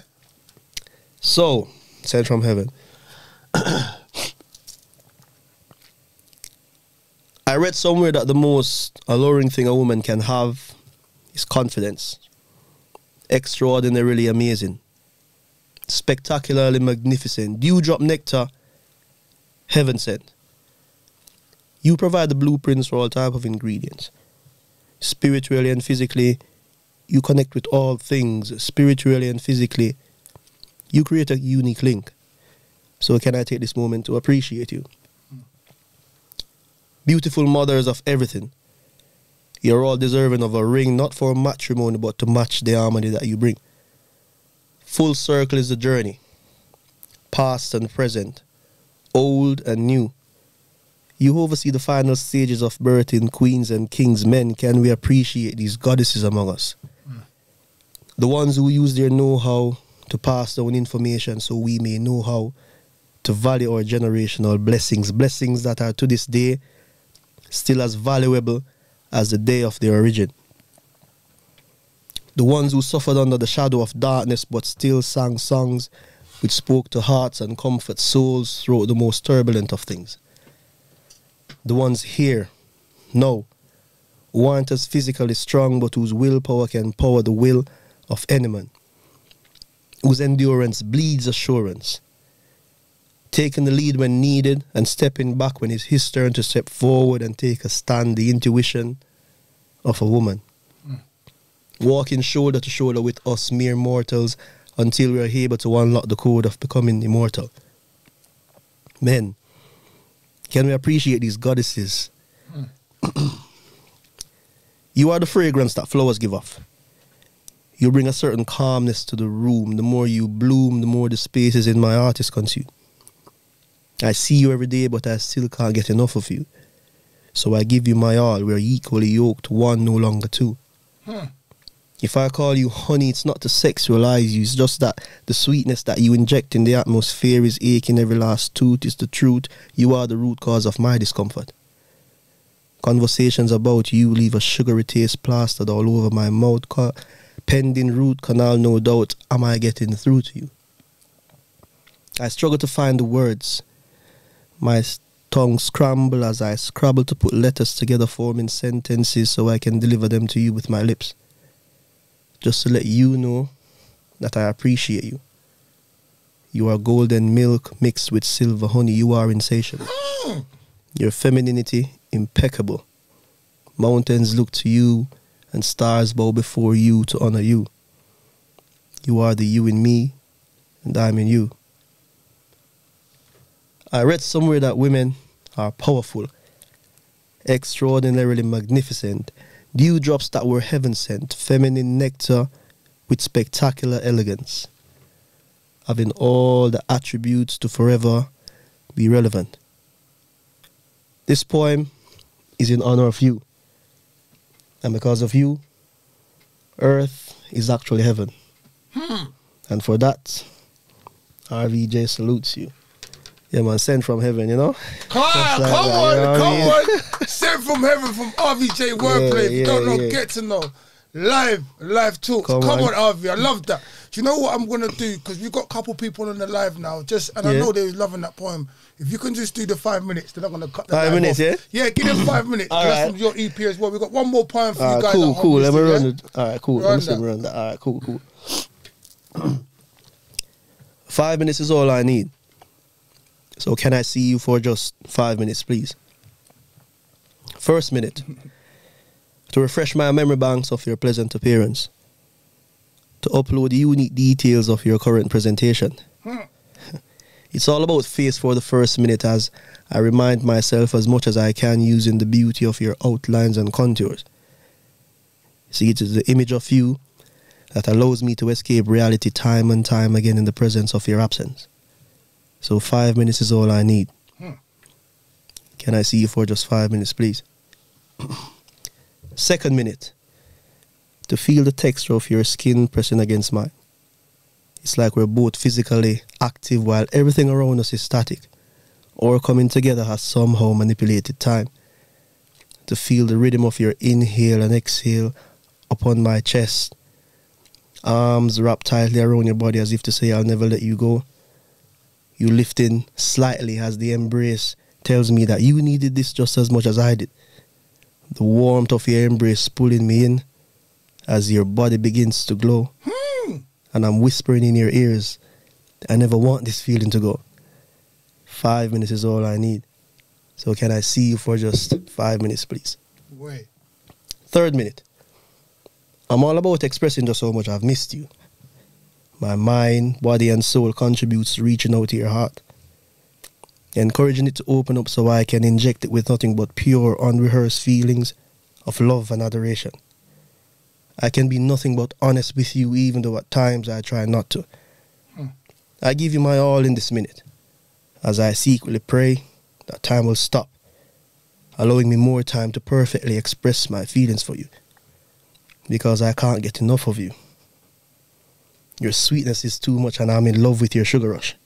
So, Sent from Heaven. I read somewhere that the most alluring thing a woman can have is confidence. Extraordinarily amazing. Spectacularly magnificent. Dewdrop nectar, heaven sent. You provide the blueprints for all type of ingredients. Spiritually and physically, you connect with all things. Spiritually and physically, you create a unique link. So can I take this moment to appreciate you? Beautiful mothers of everything. You're all deserving of a ring, not for matrimony, but to match the harmony that you bring. Full circle is the journey. Past and present. Old and new. You oversee the final stages of birthing queens and kings. Men, can we appreciate these goddesses among us? The ones who use their know-how to pass down information so we may know how to value our generational blessings. Blessings that are to this day still as valuable as the day of their origin. The ones who suffered under the shadow of darkness but still sang songs which spoke to hearts and comfort souls throughout the most turbulent of things. The ones here, now, who aren't as physically strong but whose willpower can power the will of any man. Whose endurance bleeds assurance. Taking the lead when needed and stepping back when it's his turn to step forward and take a stand. The intuition of a woman. Walking shoulder to shoulder with us mere mortals until we are able to unlock the code of becoming immortal. Men, can we appreciate these goddesses? You are the fragrance that flowers give off. You bring a certain calmness to the room. The more you bloom, the more the spaces in my heart is consumed. I see you every day, but I still can't get enough of you. So I give you my all. We're equally yoked, one, no longer two. If I call you honey, it's not to sexualize you. It's just that the sweetness that you inject in the atmosphere is aching every last tooth. It's the truth. You are the root cause of my discomfort. Conversations about you leave a sugary taste plastered all over my mouth. Pending root canal, no doubt. Am I getting through to you? I struggle to find the words. My tongue scramble as I scrabble to put letters together, forming sentences so I can deliver them to you with my lips. Just to let you know that I appreciate you. You are golden milk mixed with silver honey. You are insatiable. Your femininity, impeccable. Mountains look to you and stars bow before you to honor you. You are the you in me and I'm in you. I read somewhere that women are powerful, extraordinarily magnificent, dewdrops that were heaven sent, feminine nectar with spectacular elegance, having all the attributes to forever be relevant. This poem is in honor of you, and because of you, earth is actually heaven. And for that, RVJ salutes you. Yeah, man, sent from heaven, you know? Come on. Sent from heaven from RVJ Wordplay. If you don't know, get to know. Live talks. Come on, RV. I love that. Do you know what I'm going to do? Because we've got a couple people on the live now. And I know they was loving that poem. If you can just do the 5 minutes, they're not going to cut the 5 minutes, off. Yeah, give them 5 minutes. All right. From your EP as well. We've got one more poem for you guys. Cool. Let me run it. All right, cool. Let me run that. All right, cool. 5 minutes is all I need. So can I see you for just 5 minutes, please? First minute. To refresh my memory banks of your pleasant appearance. To upload the unique details of your current presentation. It's all about face for the first minute as I remind myself as much as I can using the beauty of your outlines and contours. See, it is the image of you that allows me to escape reality time and time again in the presence of your absence. So 5 minutes is all I need. Can I see you for just 5 minutes, please? Second minute. To feel the texture of your skin pressing against mine. It's like we're both physically active while everything around us is static. Or coming together has somehow manipulated time. To feel the rhythm of your inhale and exhale upon my chest. Arms wrapped tightly around your body as if to say, I'll never let you go. You lifting slightly as the embrace tells me that you needed this just as much as I did. The warmth of your embrace pulling me in as your body begins to glow. And I'm whispering in your ears, I never want this feeling to go. 5 minutes is all I need. So can I see you for just 5 minutes, please? Wait. Third minute. I'm all about expressing just how much I've missed you. My mind, body and soul contributes to reaching out to your heart. Encouraging it to open up so I can inject it with nothing but pure, unrehearsed feelings of love and adoration. I can be nothing but honest with you even though at times I try not to. I give you my all in this minute as I secretly pray that time will stop, allowing me more time to perfectly express my feelings for you because I can't get enough of you. Your sweetness is too much and I'm in love with your sugar rush.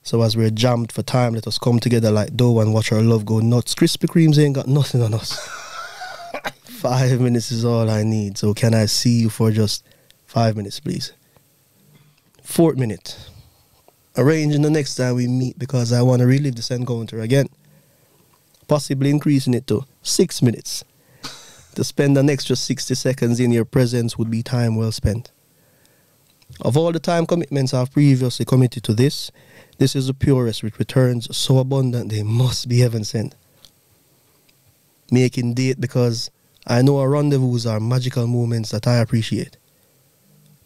So as we're jammed for time, let us come together like dough and watch our love go nuts. Krispy Kremes ain't got nothing on us. 5 minutes is all I need. So can I see you for just 5 minutes, please? Fourth minute. Arranging the next time we meet because I want to relive this encounter again. Possibly increasing it to 6 minutes. To spend an extra 60 seconds in your presence would be time well spent. Of all the time commitments I've previously committed to this is the purest with returns so abundant they must be heaven sent. Making date because I know our rendezvous are magical moments that I appreciate.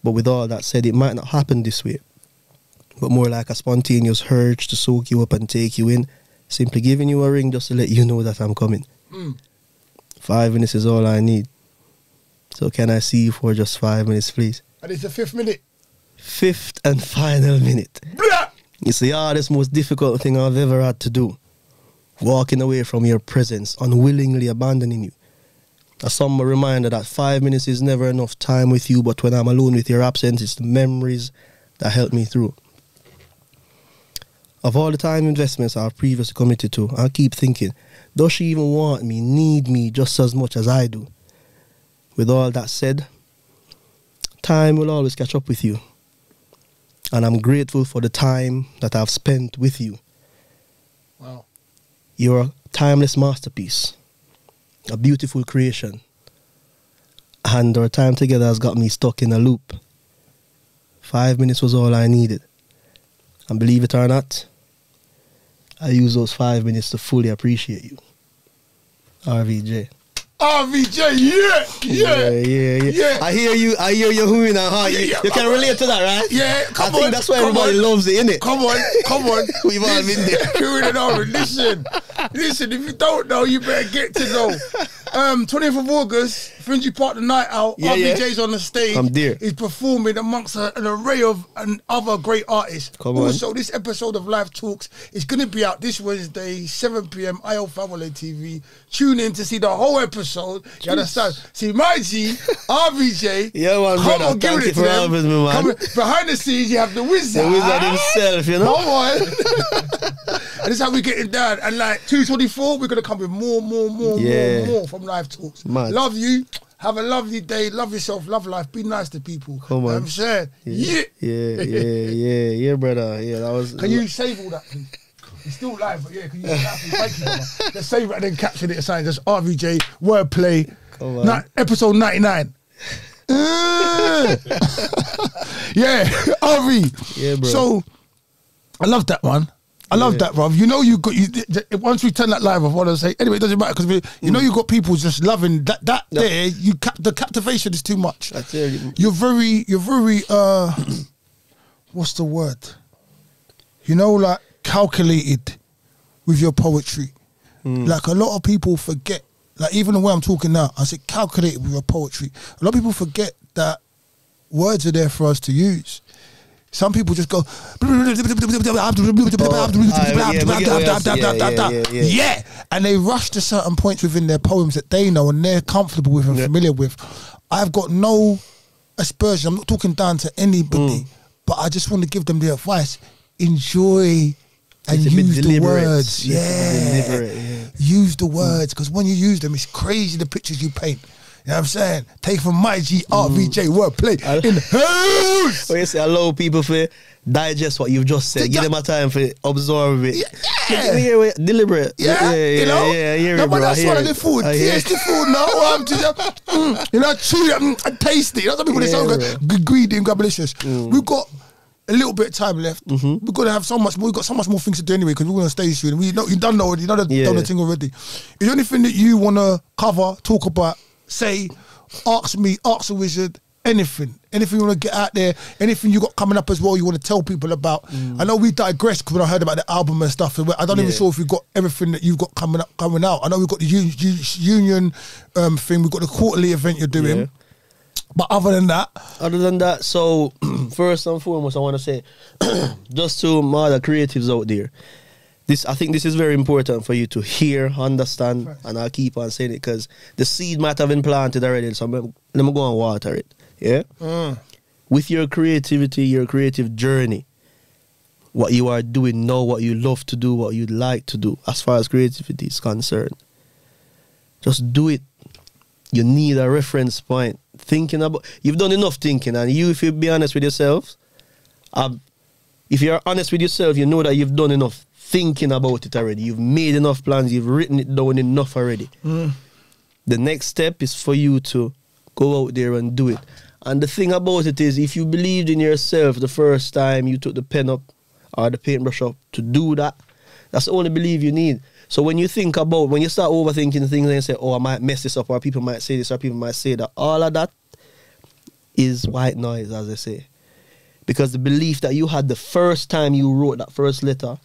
But with all that said, it might not happen this way, but more like a spontaneous urge to soak you up and take you in, simply giving you a ring just to let you know that I'm coming. 5 minutes is all I need. So can I see you for just 5 minutes, please? And it's the 5th minute. Fifth and final minute. Blah! It's the hardest, most difficult thing I've ever had to do. Walking away from your presence, unwillingly abandoning you. A somber reminder that 5 minutes is never enough time with you, but when I'm alone with your absence, it's the memories that help me through. Of all the time investments I've previously committed to, I keep thinking, does she even want me, need me just as much as I do? With all that said, time will always catch up with you. And I'm grateful for the time that I've spent with you. Wow. You're a timeless masterpiece. A beautiful creation. And our time together has got me stuck in a loop. 5 minutes was all I needed. And believe it or not, I use those 5 minutes to fully appreciate you. RVJ. RVJ, yeah. I hear you hooing and hard. You can relate to that, right? Yeah, I think that's why everybody loves it, innit? Come on. We've all been there. Hooing and hard. Listen, if you don't know, you better get to know. 20th of August, Fringy Park the night out. RVJ's on the stage. I'm there. He's performing amongst an array of other great artists. Come on. Also, this episode of Live Talks is going to be out this Wednesday, 7 p.m. IO Fawole TV. Tune in to see the whole episode. You understand? See, my G, RVJ. Yeah, man, come brother. on, give it to them. Me, man. Behind the scenes, you have the wizard. The wizard himself, you know? Come on. And this is how we get it down. And like 224, we're going to come with more from Live Talks. Mad. Love you. Have a lovely day. Love yourself. Love life. Be nice to people. Come on. You know what I'm saying? Yeah, brother. Yeah, that was. Can you save all that, please? It's still live, but yeah, can you save that, please? Thank you, brother. Let's save it and then caption it and sign. Just RVJ Wordplay. Come on. Episode 99. Yeah, RV. Yeah, bro. So, I love that one. I love that, bruv. You know, once we turn that live, I want to say, anyway, it doesn't matter because you know you got people just loving that. There, the captivation is too much. That's it. You're very, what's the word? you know, like calculated with your poetry. Like a lot of people forget, like even the way I'm talking now, I said calculated with your poetry. A lot of people forget that words are there for us to use. Some people just go, yeah, and they rush to certain points within their poems that they know and they're comfortable with and familiar with. I've got no aspersion. I'm not talking down to anybody, but I just want to give them the advice: enjoy and use the words. Use the words, because when you use them, it's crazy the pictures you paint. You know what I'm saying? Take from my G RVJ Wordplay in the house. You say allow people to digest what you've just said. Give them a time to absorb it. Deliberate. You know? No, but that's one of the food. Taste the food now. You know, chew it and taste it. You know, some people they sound greedy and grabalicious. We've got a little bit of time left. We've got to have so much more. We've got so much more things to do anyway because we're going to stay soon. You done know already. You know the thing already. Is there anything that you want to cover, talk about, say, ask me, ask a wizard, anything you want to get out there, anything you got coming up as well you want to tell people about? I know we digressed because when I heard about the album and stuff, I don't even sure if you've got everything that you've got coming out. I know we've got the union thing, we've got the quarterly event you're doing, but other than that, so first and foremost I want to say just to my other creatives out there, I think this is very important for you to hear, understand, and I'll keep on saying it because the seed might have been planted already, so let me go and water it. Yeah? With your creativity, your creative journey, what you are doing now, what you love to do, what you'd like to do, as far as creativity is concerned, just do it. You need a reference point. You've done enough thinking, and if you be honest with yourself, if you're honest with yourself, you know that you've done enough thinking about it already. You've made enough plans. You've written it down enough already. The next step is for you to go out there and do it. And the thing about it is, if you believed in yourself the first time you took the pen up or the paintbrush up to do that, that's the only belief you need. So when you think about, when you start overthinking things and you say, oh, I might mess this up, or people might say this, or people might say that, all of that is white noise, as they say. Because the belief that you had the first time you wrote that first letter,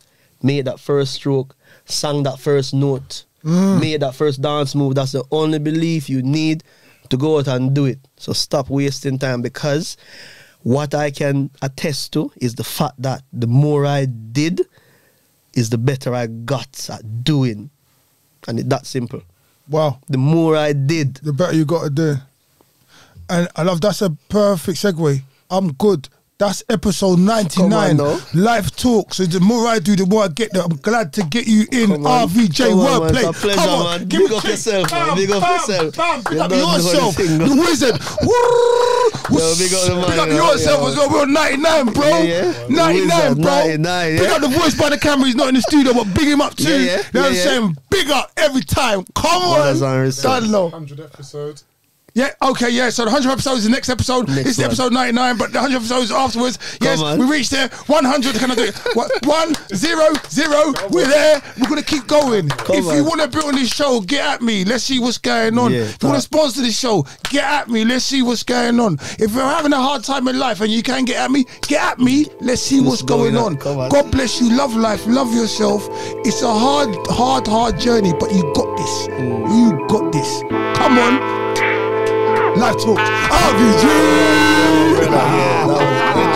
made that first stroke, sang that first note, made that first dance move, that's the only belief you need to go out and do it. So stop wasting time, because what I can attest to is the fact that the more I did is the better I got at doing. And it's that simple. Wow. The more I did, the better you got to do. And I love, that's a perfect segue. I'm good. That's episode 99, Life Talk. So the more I do, the more I get there. I'm glad to get you in RVJ Wordplay. It's a pleasure, man. Big up yourself, man. Big up yourself. Big up yourself. The wizard. Big up yourself as well. We're on 99, bro. 99, bro. 99, Big up the voice by the camera. He's not in the studio, but big him up too. You know what I'm saying? Big up every time. Come on. Done, 100 episodes. Yeah, okay, yeah. So the 100 episodes is the next episode. It's episode 99, but the 100 episodes afterwards. Yes, we reached there. 100. Can I do it? 100. We're there. We're gonna keep going. If you want to build on this show, get at me. Let's see what's going on. If you want to sponsor this show, get at me. Let's see what's going on. If you're having a hard time in life and you can't get at me, get at me. Let's see what's going on. God bless you. Love life. Love yourself. It's a hard journey, but you got this. You got this. Come on. Life Talk. RVJ. That was good.